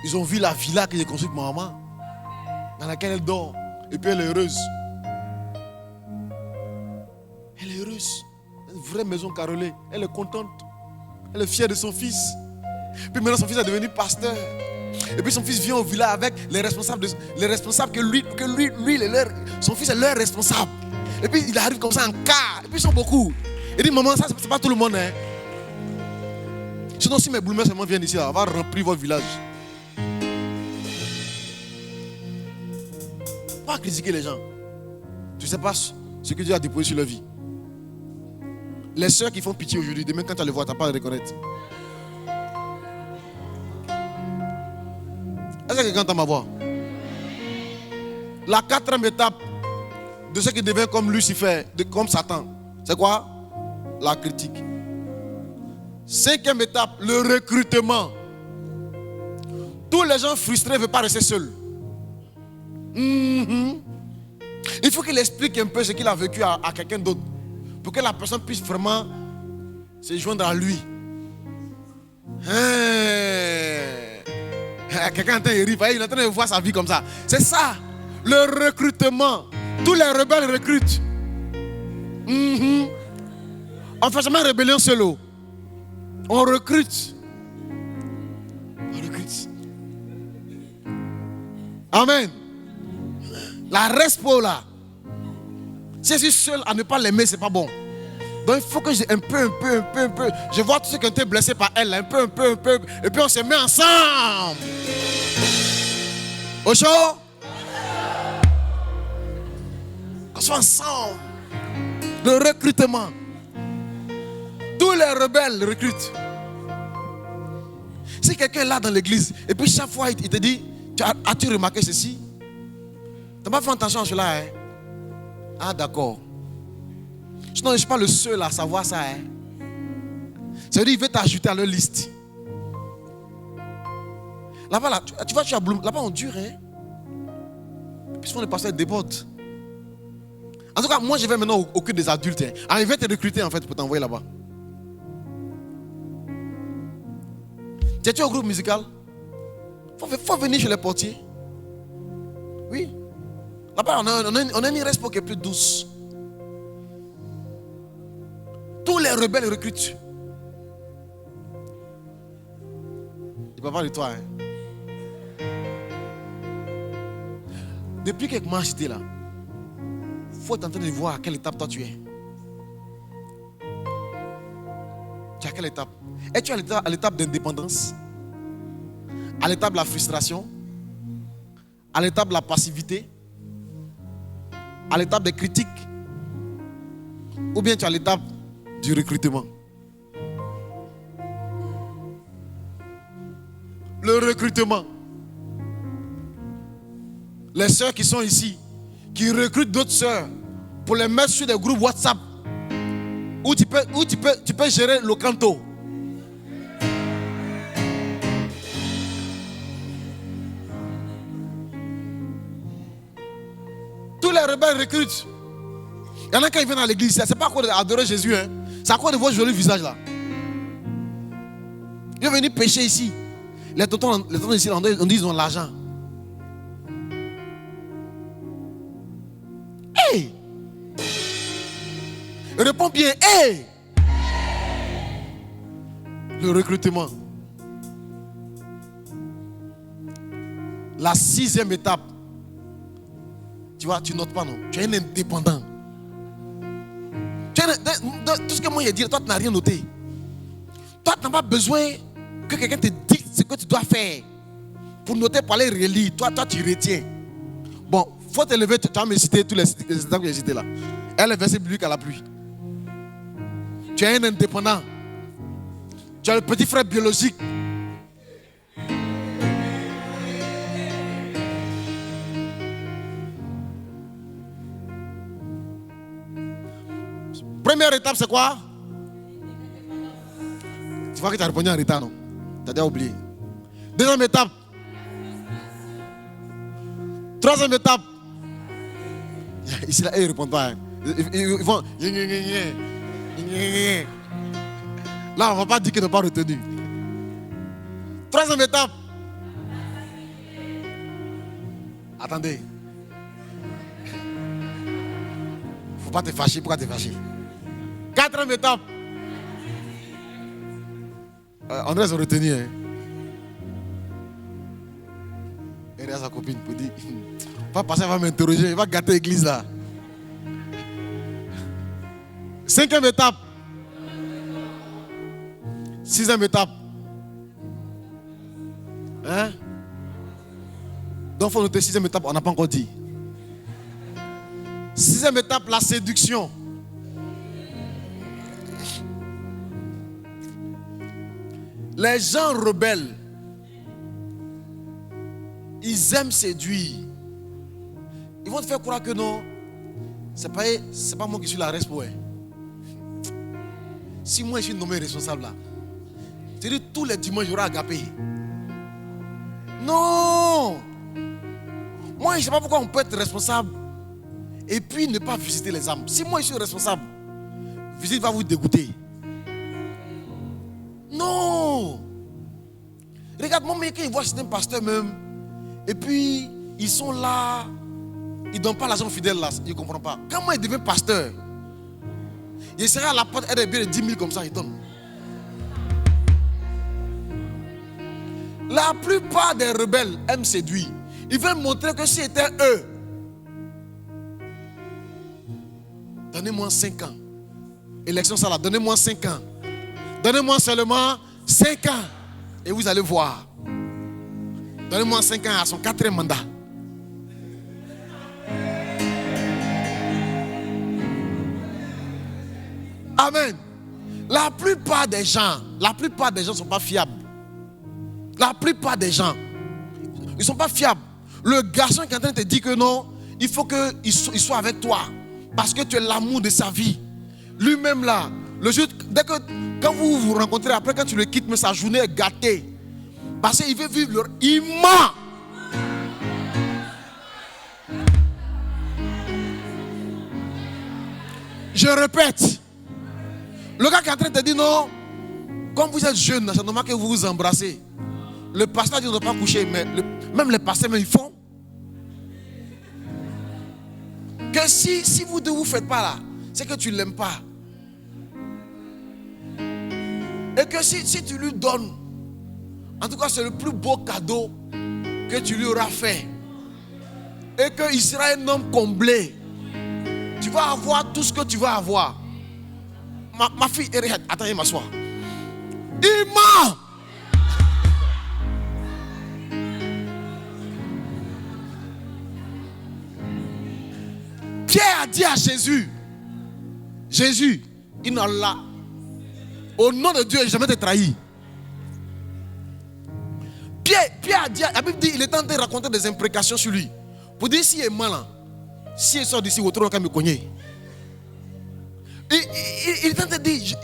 Ils ont vu la villa que j'ai construite avec ma maman, dans laquelle elle dort. Et puis elle est heureuse. Elle est heureuse. Une vraie maison carrelée. Elle est contente. Elle est fière de son fils. Puis maintenant son fils est devenu pasteur. Et puis son fils vient au village avec les responsables que lui son fils est leur responsable. Et puis il arrive comme ça en car. Et puis ils sont beaucoup. Il dit, maman, ça c'est pas tout le monde. Hein. Sinon si mes boulmers seulement viennent ici, on va remplir votre village. pas à critiquer les gens. Tu ne sais pas ce que Dieu a déposé sur leur vie. Les sœurs qui font pitié aujourd'hui, demain quand tu les vois, tu n'as pas à les reconnaître. Est-ce que quelqu'un entend ma voix? La quatrième étape de ce qui devient comme Lucifer, comme Satan, c'est quoi? La critique. Cinquième étape, le recrutement. Tous les gens frustrés ne veulent pas rester seuls. Il faut qu'il explique un peu ce qu'il a vécu à quelqu'un d'autre, pour que la personne puisse vraiment se joindre à lui. Quelqu'un entend, il est en train de voir sa vie comme ça. C'est ça, le recrutement. Tous les rebelles recrutent. On ne fait jamais rébellion seul. On recrute. On recrute. Amen. La respo là. Si je suis seul à ne pas l'aimer, c'est pas bon. Donc il faut que j'ai un peu. Je vois tous ceux qui ont été blessés par elle, un peu. Et puis on se met ensemble. Au chaud? On soit ensemble. Le recrutement. Tous les rebelles recrutent. Si quelqu'un est là dans l'église, et puis chaque fois il te dit, as-tu remarqué ceci? Tu n'as pas fait attention à cela, hein? Ah d'accord. Sinon je ne suis pas le seul à savoir ça, hein? Ça veut dire qu'il veut t'ajouter à leur liste. Là-bas, là, tu vois, là-bas on dure, hein? Puis souvent les pasteurs débordent. En tout cas, moi je vais maintenant au culte des adultes, hein? Alors, il va te recruter en fait pour t'envoyer là-bas. Tu es au groupe musical? Faut venir chez les portiers. Oui. Là-bas, on a une respo qui est plus douce. Tous les rebelles recrutent. Je ne parle pas de toi. Hein. Depuis quelques mois, j'étais là. Il faut être en train de voir à quelle étape toi tu es. Tu es à quelle étape? Es-tu à l'étape d'indépendance? À l'étape de la frustration? À l'étape de la passivité? À l'étape des critiques? Ou bien tu es à l'étape du recrutement? Le recrutement. Les sœurs qui sont ici, qui recrutent d'autres sœurs pour les mettre sur des groupes WhatsApp où tu peux gérer le canto. Tous les rebelles recrutent. Il y en a quand ils viennent à l'église, c'est pas quoi adorer Jésus, hein? C'est à quoi de voir joli visage là. Ils viennent venir pécher ici. Les tontons ici, on dit ils ont l'argent. Hey! Réponds bien, hey! Le recrutement. La sixième étape. Tu vois, tu notes pas, non? Tu es un indépendant. Tout ce que moi j'ai dit, toi tu n'as rien noté. Toi tu n'as pas besoin que quelqu'un te dise ce que tu dois faire. Pour noter, pour aller relire. Toi tu retiens. Bon, il faut te lever, tu vas me citer tous les étapes que j'ai citées là. Elle est versée biblique à la pluie. Tu es un indépendant. Tu as le petit frère biologique. Première étape, c'est quoi? Tu vois que tu as répondu en retard, non? Tu as déjà oublié. Deuxième étape. Troisième étape. Ici, là, ils ne répondent pas. Hein. Ils vont. Là, on ne va pas dire qu'ils n'ont pas retenu. Troisième étape. Attendez. Il ne faut pas te fâcher. Pourquoi te fâcher? Quatrième étape. André a retenu. Hein. Et sa copine pour dire, pas passer, elle va m'interroger, il va gâter l'église là. Cinquième étape. Sixième étape. Hein? Donc il faut noter sixième étape, on n'a pas encore dit. Sixième étape, la séduction. Les gens rebelles, ils aiment séduire. Ils vont te faire croire que non, c'est pas moi qui suis la responsable. Si moi je suis nommé responsable là, c'est-à-dire tous les dimanches j'aurai agapé. Non! Moi je ne sais pas pourquoi on peut être responsable et puis ne pas visiter les âmes. Si moi je suis responsable, visite va vous dégoûter. Non! Regarde, moi, quand ils voient certains pasteurs même, et puis ils sont là, ils ne donnent pas l'argent fidèle là, ils ne comprennent pas. Quand moi, il devient pasteur, il sera à la porte, elle est bien de 10 000 comme ça, il donne. La plupart des rebelles aiment séduire. Ils veulent montrer que si c'était eux, donnez-moi 5 ans. Élection ça là, donnez-moi 5 ans. Donnez-moi seulement 5 ans. Et vous allez voir. Donnez-moi 5 ans à son 4e mandat. Amen. La plupart des gens ne sont pas fiables. La plupart des gens, ils ne sont pas fiables. Le garçon qui est en train de te dire que non, il faut qu'il soit avec toi. Parce que tu es l'amour de sa vie. Lui-même là, le jour, quand vous vous rencontrez, après quand tu le quittes, mais sa journée est gâtée. Parce qu'il veut vivre il ment. Je répète. Le gars qui est en train de te dire non, comme vous êtes jeune, c'est normal que vous vous embrassez. Le pasteur dit on ne doit pas coucher, mais même les pasteurs, ils font. Que si vous ne vous faites pas là, c'est que tu ne l'aimes pas. Et que si tu lui donnes, en tout cas c'est le plus beau cadeau que tu lui auras fait. Et qu'il sera un homme comblé. Tu vas avoir tout ce que tu vas avoir. Ma fille, attendez, m'asseoir. Il ment. Pierre a dit à Jésus, Jésus, Inallah, au nom de Dieu, je ne vais jamais te trahir. Pierre a dit, la Bible dit, il est en train de raconter des imprécations sur lui. Pour dire s'il est malin, s'il sort d'ici, au trône, quand me connaît. Il est en train de dire,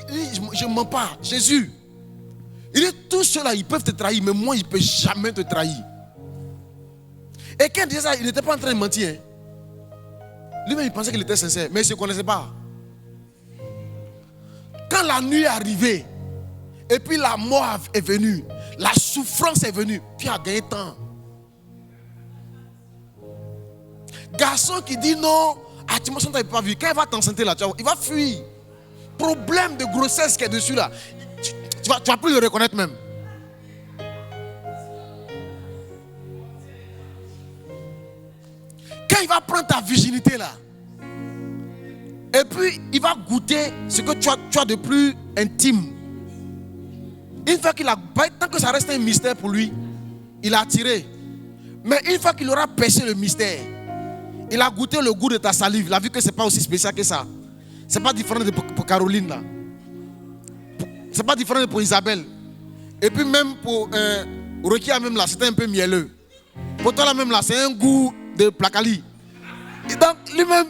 je ne mens pas, Jésus. Il dit, tous ceux-là, ils peuvent te trahir, mais moi, il ne peut jamais te trahir. Et quand il disait ça, il n'était pas en train de mentir. Hein. Lui-même, il pensait qu'il était sincère, mais il ne se connaissait pas. Quand la nuit est arrivée, et puis la mort est venue, la souffrance est venue, puis il a gagné temps. Garçon qui dit non, tu ne m'as pas vu. Quand il va t'enceinte là, il va fuir. Problème de grossesse qui est dessus là, tu vas plus le reconnaître même. Quand il va prendre ta virginité là, et puis il va goûter ce que tu as de plus intime. Une fois qu'il a, tant que ça reste un mystère pour lui, il a attiré. Mais une fois qu'il aura percé le mystère, il a goûté le goût de ta salive. Il a vu que ce n'est pas aussi spécial que ça. Ce n'est pas différent pour Caroline là. Ce n'est pas différent pour Isabelle. Et puis même pour Rokia même là, c'était un peu mielleux. Pour toi là même là, c'est un goût de placali. Et donc lui-même,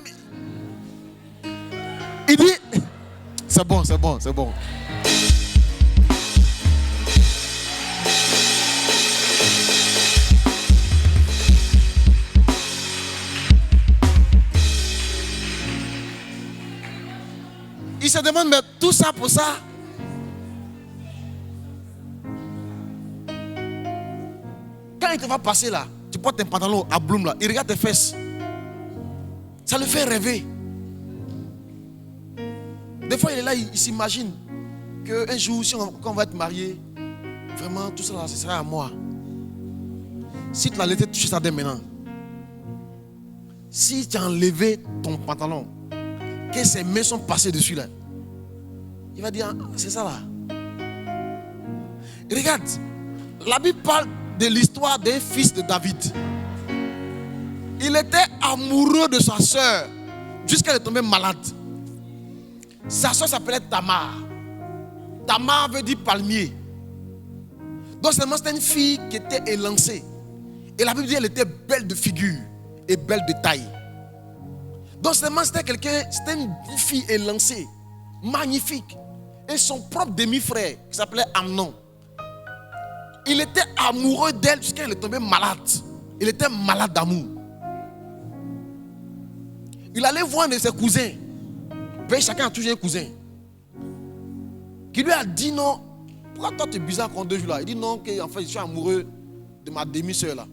il dit, c'est bon, c'est bon, c'est bon. Il se demande, mais tout ça pour ça. Quand il te va passer là, tu portes un pantalon à bloum là, il regarde tes fesses. Ça le fait rêver. Des fois, il est là, il s'imagine qu'un jour, quand on va être marié, vraiment, tout ça là, ce sera à moi. Si tu l'as laissé toucher ça dès maintenant, si tu as enlevé ton pantalon, que ses mains sont passées dessus là, il va dire, c'est ça là. Et regarde, la Bible parle de l'histoire d'un fils de David. Il était amoureux de sa soeur jusqu'à elle est tombée malade. Sa soeur s'appelait Tamar. Tamar veut dire palmier. Donc seulement c'était une fille qui était élancée. Et la Bible dit qu'elle était belle de figure et belle de taille. Donc seulement c'était une fille élancée, magnifique. Et son propre demi-frère, qui s'appelait Amnon, il était amoureux d'elle jusqu'à elle est tombée malade. Il était malade d'amour. Il allait voir un de ses cousins. Chacun a toujours un cousin. Qui lui a dit non. Pourquoi toi tu es bizarre quand 2 jours là? Il dit non, en fait je suis amoureux de ma demi-soeur là.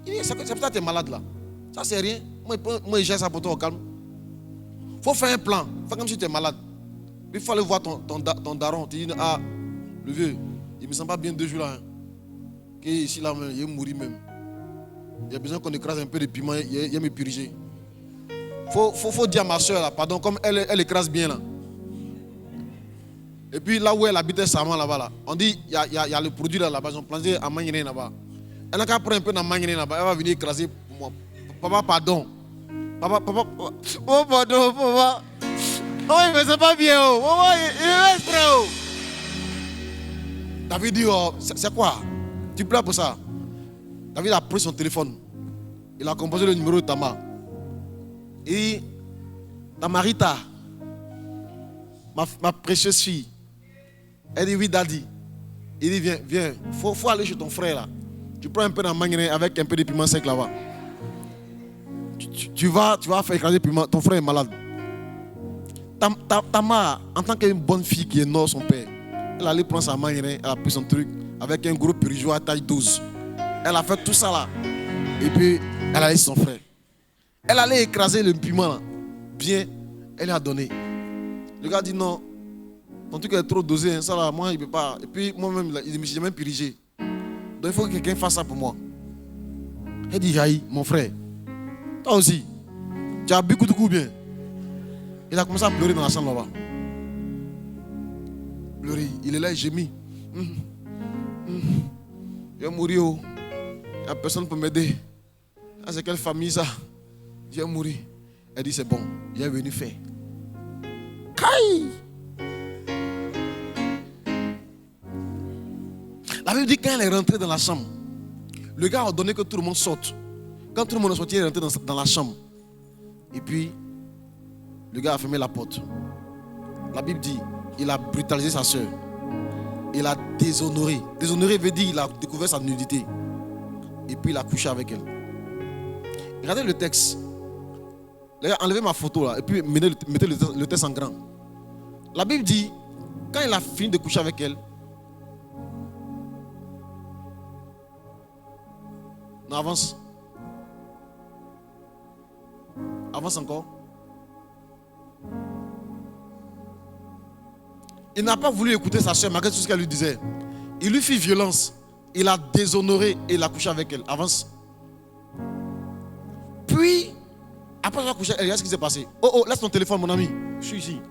Il dit c'est pour ça que tu es malade là. Ça c'est rien. Moi je gère ça pour toi au calme. Il faut faire un plan. Fais comme si tu es malade. Puis il faut aller voir ton daron. Tu dis ah, le vieux, il ne me sent pas bien 2 jours là. Hein. Ici là même, il est mourir même. Il y a besoin qu'on écrase un peu de piment, il me purger. Faut dire à ma soeur là, pardon, comme elle écrase bien là. Et puis là où elle habitait Saman là-bas là, on dit il y a le produit là-bas, ils ont planté à Mangéné là-bas. Elle n'a qu'à prendre un peu dans Mangéné là-bas, elle va venir écraser pour moi. Papa, pardon. Papa. Oh pardon, papa. Oh il me sent pas bien oh. Oh il me reste prêt oh. David dit oh, c'est quoi? Tu pleures pour ça? David a pris son téléphone. Il a composé le numéro de Tamar. Et Tamarita, ma précieuse fille, elle dit oui, daddy. Il dit viens, faut aller chez ton frère là. Tu prends un peu dans manguinet avec un peu de piment sec là-bas. Tu vas faire écraser le piment. Ton frère est malade. Tamar, en tant qu'une bonne fille qui honore son père, elle allait prendre sa manguinet, elle a pris son truc avec un gros purigeoir à taille 12. Elle a fait tout ça là. Et puis, elle allait chez son frère. Elle allait écraser le piment là. Bien, elle a donné. Le gars dit non, ton truc est trop dosé, hein, ça là, moi il ne peut pas. Et puis moi-même, il ne me suis jamais purigé. Donc il faut que quelqu'un fasse ça pour moi. Elle dit, aïe, mon frère, toi aussi, tu as bu coup de coup bien. Il a commencé à pleurer dans la chambre là-bas. Pleurer, il est là, il gémit. Je vais mourir, oh. Il n'y a personne pour m'aider. Ah, c'est quelle famille ça? Je vais mourir. Elle dit c'est bon, il est venu faire. Kai! La Bible dit quand elle est rentrée dans la chambre, le gars a ordonné que tout le monde sorte. Quand tout le monde est sorti, elle est rentrée dans la chambre. Et puis, le gars a fermé la porte. La Bible dit, il a brutalisé sa soeur. Il a déshonoré. Déshonoré veut dire qu'il a découvert sa nudité. Et puis il a couché avec elle. Regardez le texte. Les gars, enlevez ma photo là et puis mettez le texte en grand. La Bible dit, quand il a fini de coucher avec elle, non, avance. Avance encore. Il n'a pas voulu écouter sa soeur malgré tout ce qu'elle lui disait. Il lui fit violence. Il a déshonoré et il a couché avec elle. Avance. Puis, après avoir couché, regarde ce qui s'est passé. Oh, laisse ton téléphone, mon ami. Je suis ici.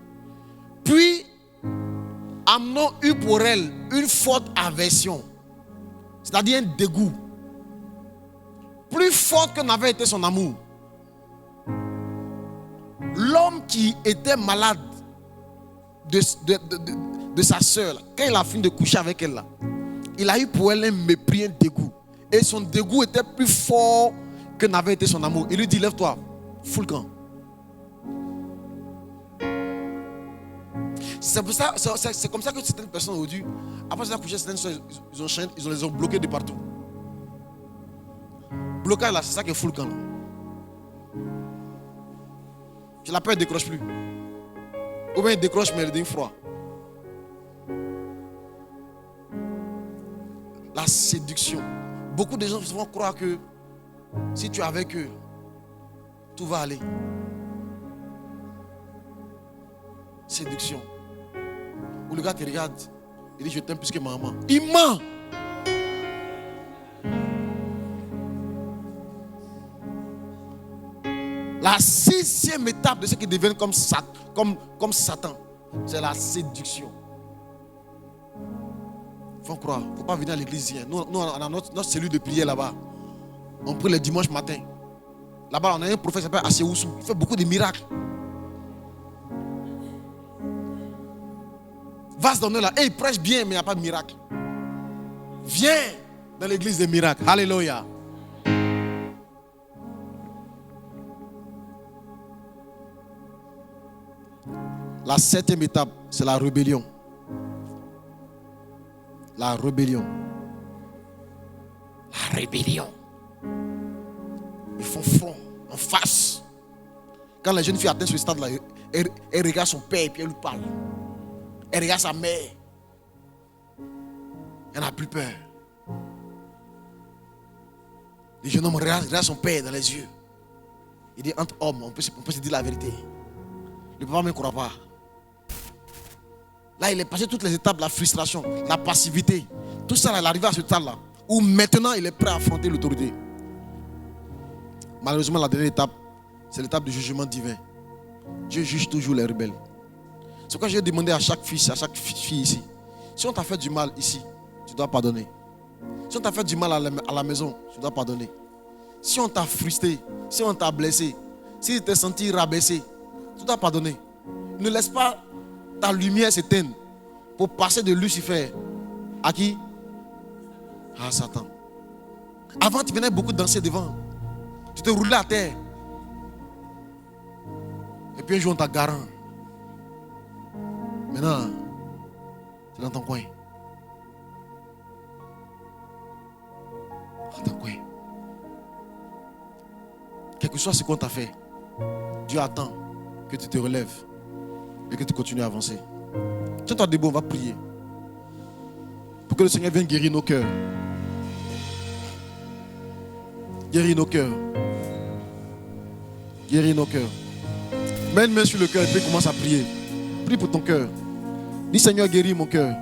Puis, Amnon eut pour elle une forte aversion. C'est-à-dire un dégoût. Plus forte que n'avait été son amour. L'homme qui était malade de sa soeur, quand il a fini de coucher avec elle, là, il a eu pour elle un mépris, un dégoût. Et son dégoût était plus fort que n'avait été son amour. Il lui dit, lève-toi, fous le camp. C'est comme ça que certaines personnes aujourd'hui, après avoir couché, certaines soeurs, ils les ont bloqués de partout. Blocage là, c'est ça qui est fou le camp. Je l'appelle, elle ne décroche plus. Ou bien il décroche, mais elle devient froid. La séduction. Beaucoup de gens vont croire que si tu es avec eux, tout va aller. Séduction. Où le gars te regarde, il dit je t'aime plus que ma maman. Il ment. La 6e étape de ceux qui deviennent comme Satan, c'est la séduction. Il faut croire. Il ne faut pas venir à l'église. Nous, on a notre cellule de prière là-bas. On prie le dimanche matin. Là-bas, on a un prophète qui s'appelle Asséoussou. Il fait beaucoup de miracles. va se donner là. Et il prêche bien, mais il n'y a pas de miracle. Viens dans l'église des miracles. Alléluia. La 7e étape, c'est la rébellion. La rébellion. La rébellion. Ils font front, en face. Quand la jeune fille atteint ce stade-là, elle regarde son père et puis elle lui parle. Elle regarde sa mère. Elle n'a plus peur. Le jeune homme regarde son père dans les yeux. Il dit, entre hommes, on peut se dire la vérité. Le papa ne me croit pas. Là, il est passé toutes les étapes, la frustration, la passivité. Tout ça, il est arrivé à ce stade-là, où maintenant, il est prêt à affronter l'autorité. Malheureusement, la dernière étape, c'est l'étape du jugement divin. Dieu juge toujours les rebelles. C'est pourquoi j'ai demandé à chaque fils, à chaque fille ici, si on t'a fait du mal ici, tu dois pardonner. Si on t'a fait du mal à la maison, tu dois pardonner. Si on t'a frustré, si on t'a blessé, si tu t'es senti rabaissé, tu dois pardonner. Ne laisse pas ta lumière s'éteindre pour passer de Lucifer à qui? À Satan. Avant, tu venais beaucoup danser devant. Tu te roulais à terre. Et puis un jour, on t'a garant. Maintenant, tu es dans ton coin. Dans ton coin. Quel que soit ce qu'on t'a fait, Dieu attend que tu te relèves et que tu continues à avancer. Tiens-toi debout, on va prier. Pour que le Seigneur vienne guérir nos cœurs. Guérir nos cœurs. Guérir nos cœurs. Mets une main sur le cœur et puis commence à prier. Prie pour ton cœur. Dis Seigneur, guéris mon cœur.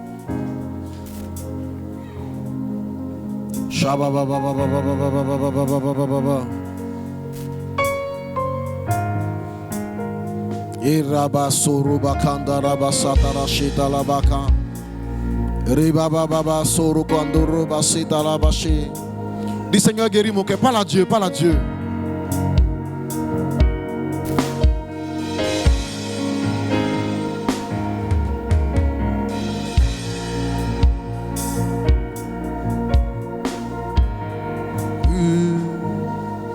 Iraba soruba kanda raba satara shita labaka. Riba baba soru kando roba sita labashi. Dis Seigneur, guéris mon cœur. Parle à Dieu, parle à Dieu.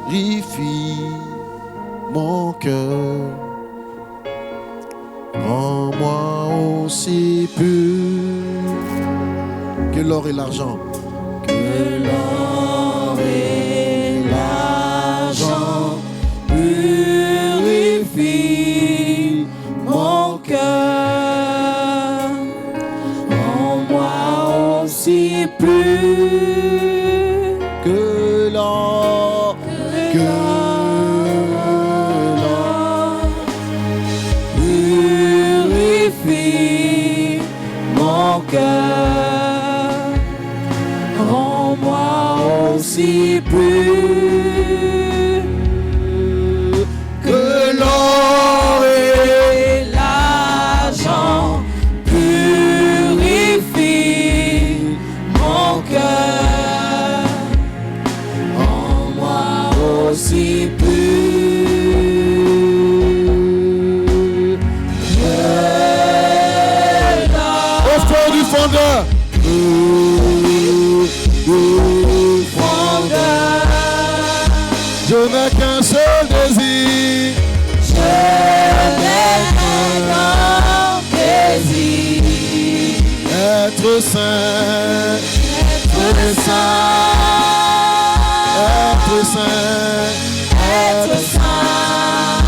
Purifie mon cœur. Rends-moi aussi pur que l'or et l'argent. Que l'or et l'argent purifient mon cœur. Rends-moi aussi pur Que l'or, que l'or purifie mon cœur. Rends-moi aussi pur que l'or et l'argent purifie mon cœur. Rends-moi aussi pur que l'or. au fond du fondeur. Je n'ai qu'un seul désir. Je n'ai qu'un grand désir, Être saint, être saint, être saint, être saint,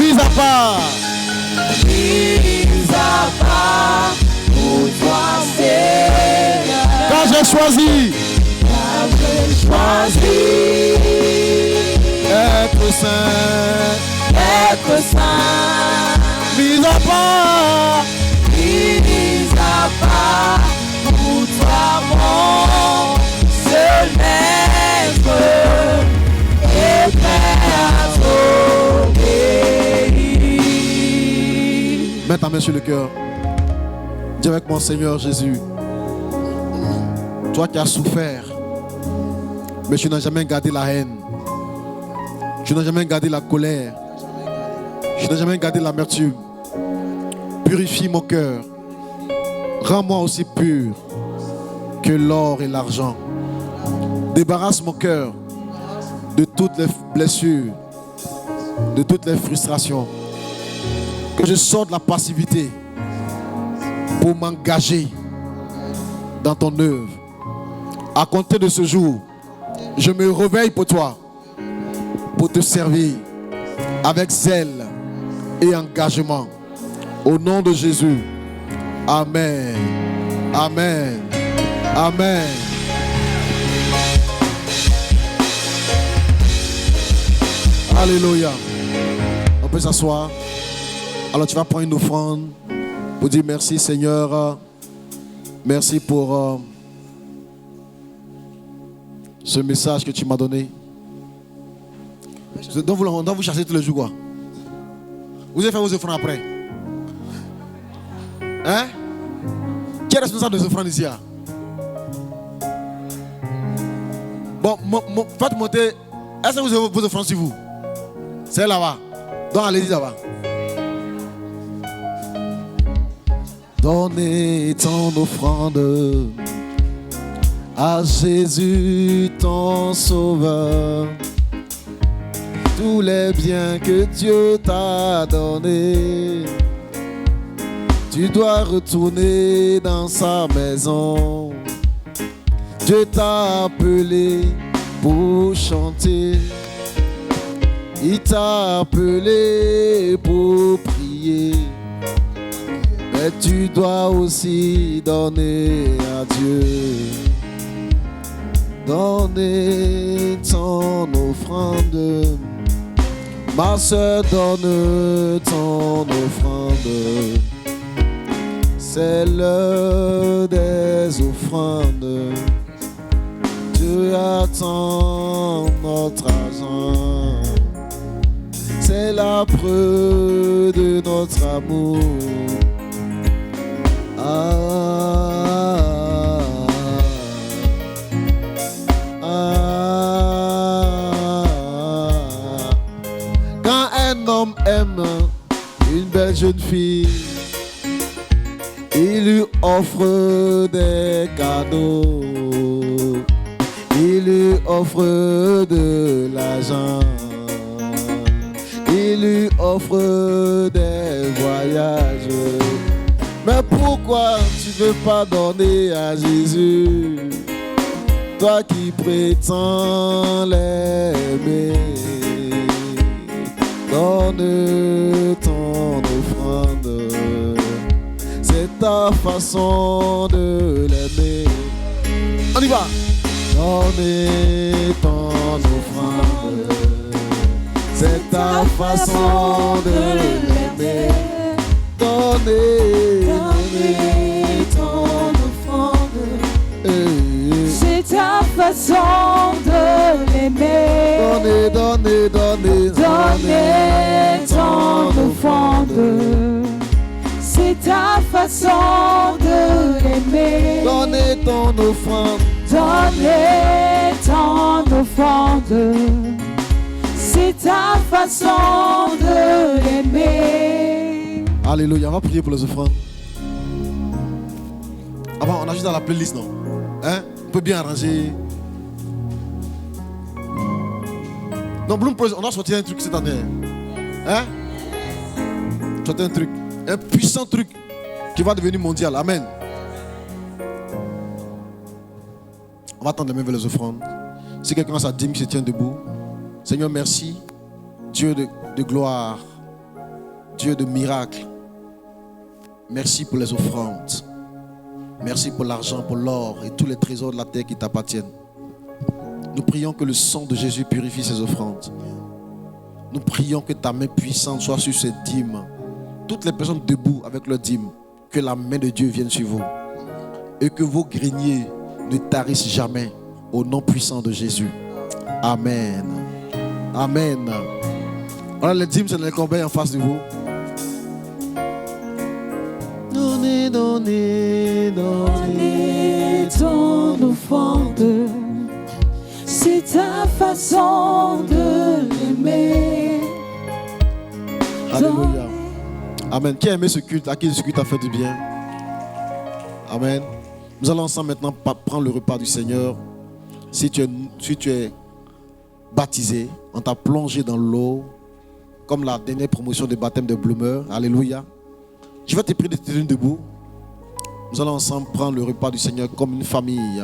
mis à part. mis à part pour toi, Seigneur, Quand j'ai choisi car j'ai choisi être saint, être saint, mis à part. mis à part pour toi, mon seul maître, et prêt à t'obéir. Mets ta main sur le cœur. Dis avec mon Seigneur Jésus. Toi qui as souffert, mais tu n'as jamais gardé la haine. Tu n'as jamais gardé la colère. Tu n'as jamais gardé l'amertume. Purifie mon cœur. Rends-moi aussi pur que l'or et l'argent. Débarrasse mon cœur de toutes les blessures, de toutes les frustrations. Que je sorte de la passivité pour m'engager dans ton œuvre. À compter de ce jour, je me réveille pour toi, pour te servir avec zèle et engagement. Au nom de Jésus. Amen. Amen. Amen. Alléluia. On peut s'asseoir. Alors tu vas prendre une offrande pour dire merci Seigneur. Merci pour ce message que tu m'as donné. Donc on doit vous chasser tous les jours quoi. Vous allez faire vos offrandes après. Hein? Qui est responsable des offrandes ici? Bon, faites monter. Est-ce que vous avez vos offrandes sur vous? C'est là-bas. Donc allez-y là-bas. Donnez ton offrande à Jésus ton sauveur. Tous les biens que Dieu t'a donnés, tu dois retourner dans sa maison. Dieu t'a appelé pour chanter. Il t'a appelé pour prier. Mais tu dois aussi donner à Dieu. Donner ton offrande. Ma soeur, donne ton offrande. C'est l'heure des offrandes. Dieu attend notre argent. C'est la preuve de notre amour. Quand un homme aime une belle jeune fille, il lui offre des cadeaux. Il lui offre de l'argent. Il lui offre des voyages. Mais pourquoi tu ne veux pas donner à Jésus? Toi qui prétends l'aimer. Donne ton offrande. C'est ta façon de l'aimer. On y va. Donne ton offrande. C'est ta façon de l'aimer. Donnez ton offrande. C'est ta façon de l'aimer. Donnez ton offrande. C'est ta façon de l'aimer. Donnez ton offrande. Donnez ton offrande. C'est ta façon de l'aimer. Alléluia, on va prier pour les offrandes. Avant, on a juste dans la playlist, non? Hein? On peut bien arranger. Non, Bloom Praise, on a sorti un truc cette année. Hein? Sorti un truc. Un puissant truc qui va devenir mondial. Amen. On va tendre les mains vers les offrandes. Si quelqu'un a sa dîme qui se tient debout. Seigneur, merci. Dieu de gloire. Dieu de miracle. Merci pour les offrandes. Merci pour l'argent, pour l'or et tous les trésors de la terre qui t'appartiennent. Nous prions que le sang de Jésus purifie ces offrandes. Nous prions que ta main puissante soit sur ces dîmes. Toutes les personnes debout avec leurs dîmes, que la main de Dieu vienne sur vous. Et que vos greniers ne tarissent jamais. Au nom puissant de Jésus. Amen. Amen. Voilà, les dîmes, c'est les corbeilles en face de vous. Donnez ton offrande. C'est ta façon de l'aimer. Alléluia. Amen. Qui a aimé ce culte? À qui ce culte a fait du bien? Amen. Nous allons ensemble maintenant prendre le repas du Seigneur. Si tu es baptisé, on t'a plongé dans l'eau, comme la dernière promotion de baptême de Bloomer. Alléluia. Je vais te prier de te tenir debout. Nous allons ensemble prendre le repas du Seigneur comme une famille.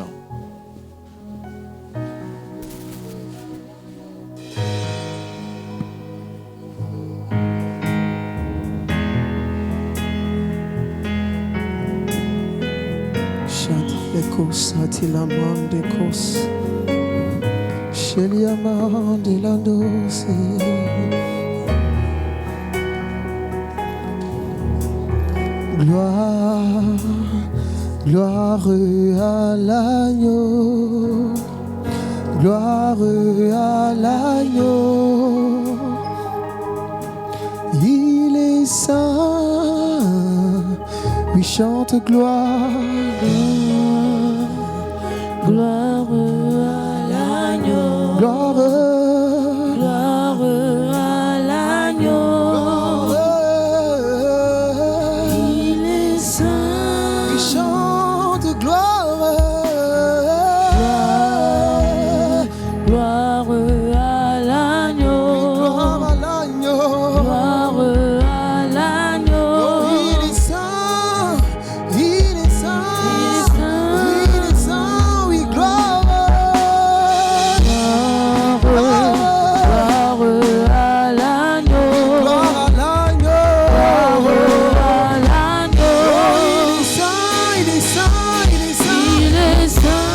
Gloire, gloire à l'agneau, gloire à l'agneau. Il est saint, lui chante gloire. Gloire à l'agneau. Gloire, Gloire à l'agneau. Il est saint. lui chante gloire. Gloire à l'agneau. Gloire à l'agneau. Gloire à l'agneau. Oh, il est saint, il est saint, Il est saint. il est saint, oui, gloire. Gloire à l'agneau. Gloire à l'agneau. Gloire à l'agneau. Oh, il est saint, il est saint, il est saint. Il est saint.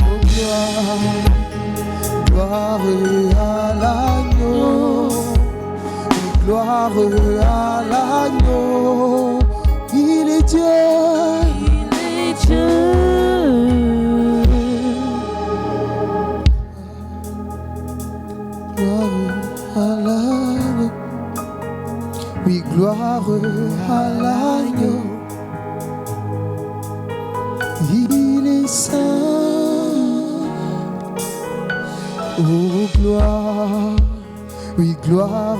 Oh, gloire à l'agneau. Gloire à l'agneau. Il est Dieu. Il est Dieu. Gloire à l'agneau. Oui, gloire à l'agneau. Il est saint. Oh, gloire. Oui, gloire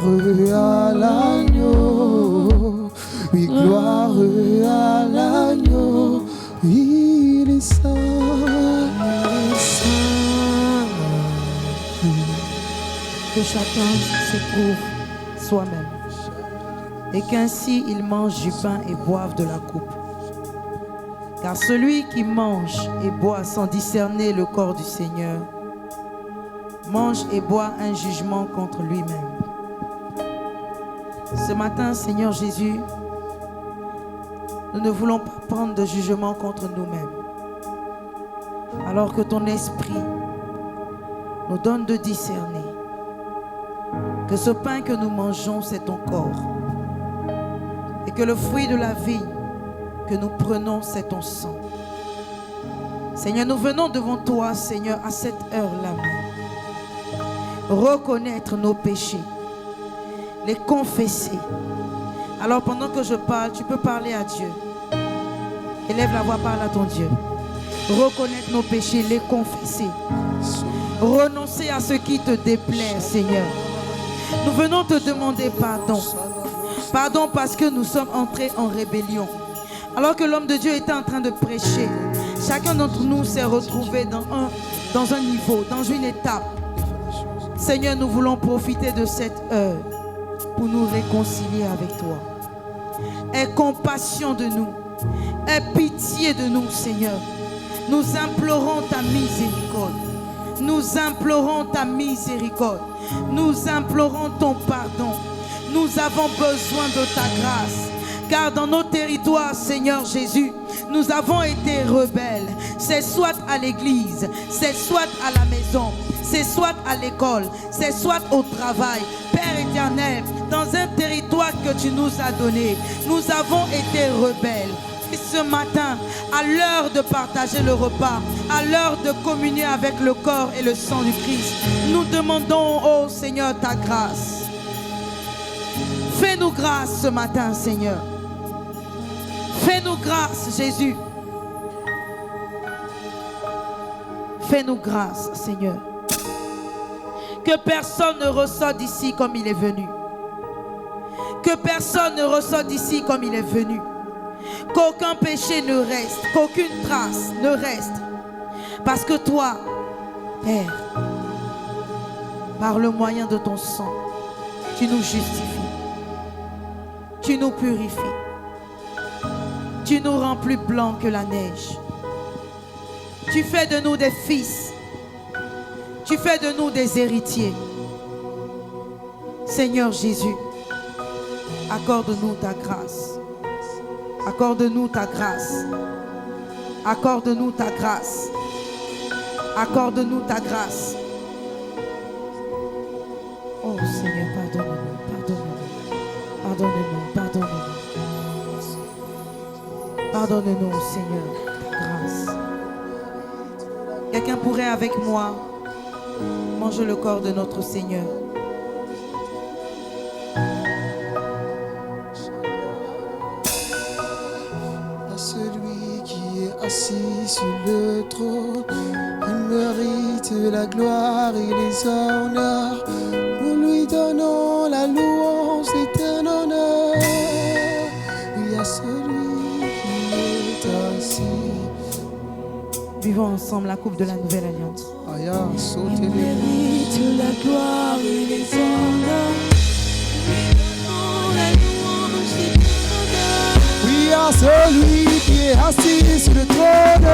à l'agneau. Oui, gloire à l'agneau. Il est saint. Il est saint. Que chacun s'éprouve soi-même et qu'ainsi il mange du pain et boive de la coupe. Car celui qui mange et boit sans discerner le corps du Seigneur mange et boit un jugement contre lui-même. Ce matin, Seigneur Jésus, nous ne voulons pas prendre de jugement contre nous-mêmes, alors que ton esprit nous donne de discerner que ce pain que nous mangeons, c'est ton corps, et que le fruit de la vie que nous prenons, c'est ton sang. Seigneur, nous venons devant toi, Seigneur, à cette heure-là même, reconnaître nos péchés, les confesser. Alors pendant que je parle, tu peux parler à Dieu. Élève la voix, parle à ton Dieu. Reconnaître nos péchés, les confesser. Renoncer à ce qui te déplaît, Seigneur. Nous venons te demander pardon. Pardon parce que nous sommes entrés en rébellion. Alors que l'homme de Dieu était en train de prêcher, chacun d'entre nous s'est retrouvé dans un niveau, dans une étape. Seigneur, nous voulons profiter de cette heure pour nous réconcilier avec toi. Aie compassion de nous. Aie pitié de nous, Seigneur. Nous implorons ta miséricorde. Nous implorons ta miséricorde. Nous implorons ton pardon. Nous avons besoin de ta grâce. Car dans nos territoires, Seigneur Jésus, nous avons été rebelles. C'est soit à l'église, c'est soit à la maison, c'est soit à l'école, c'est soit au travail. Père éternel, dans un territoire que tu nous as donné, nous avons été rebelles. Et ce matin, à l'heure de partager le repas, à l'heure de communier avec le corps et le sang du Christ, nous demandons, oh Seigneur, ta grâce. Fais-nous grâce ce matin, Seigneur. Fais-nous grâce, Jésus. Fais-nous grâce, Seigneur. Que personne ne ressorte d'ici comme il est venu. Que personne ne ressorte d'ici comme il est venu. Qu'aucun péché ne reste, qu'aucune trace ne reste. Parce que toi, Père, par le moyen de ton sang, tu nous justifies. Tu nous purifies. Tu nous rends plus blancs que la neige. Tu fais de nous des fils. Tu fais de nous des héritiers. Seigneur Jésus, accorde-nous ta grâce. Accorde-nous ta grâce. Accorde-nous ta grâce. Accorde-nous ta grâce. Oh Seigneur, pardonne-nous, pardonne-nous, pardonne-nous, pardonne-nous. Pardonne-nous, Seigneur, ta grâce. Quelqu'un pourrait avec moi manger le corps de notre Seigneur. À celui qui est assis sur le trône, il mérite la gloire et les honneurs. Nous lui donnons la louange et un honneur. Oui, à celui qui est assis. Vivons ensemble la coupe de la nouvelle alliance. Aya, sautez les Mérite la gloire et les honneurs. La louange et l'honneur. Oui, à celui qui est assis sur le trône.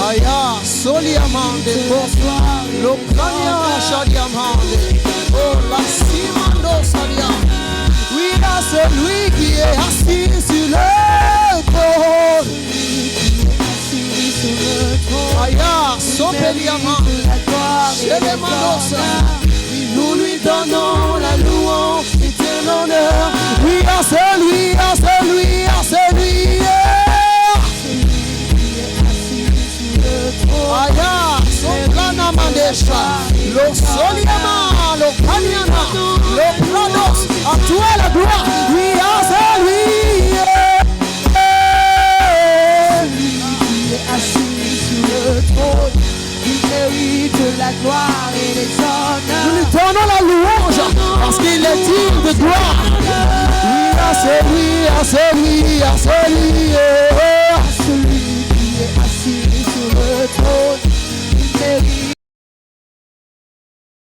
Aya, soliamande, le crania chadiamande, oh la simando salia. Oui, à celui qui est assis sur le trône. Aya, sopeliamande, chélémandosa. Nous lui donnons la louange et l'honneur. Oui, à celui, à celui, à celui. Aya, soprana mandesha, lo soliama, lo kanyana, lo prados, à toi la gloire. Oui, à celui. Qui est assis sur le trône, il mérite la gloire et les honneurs. Nous lui donnons la louange parce qu'il est digne de gloire. Oui, à celui, à celui, à celui.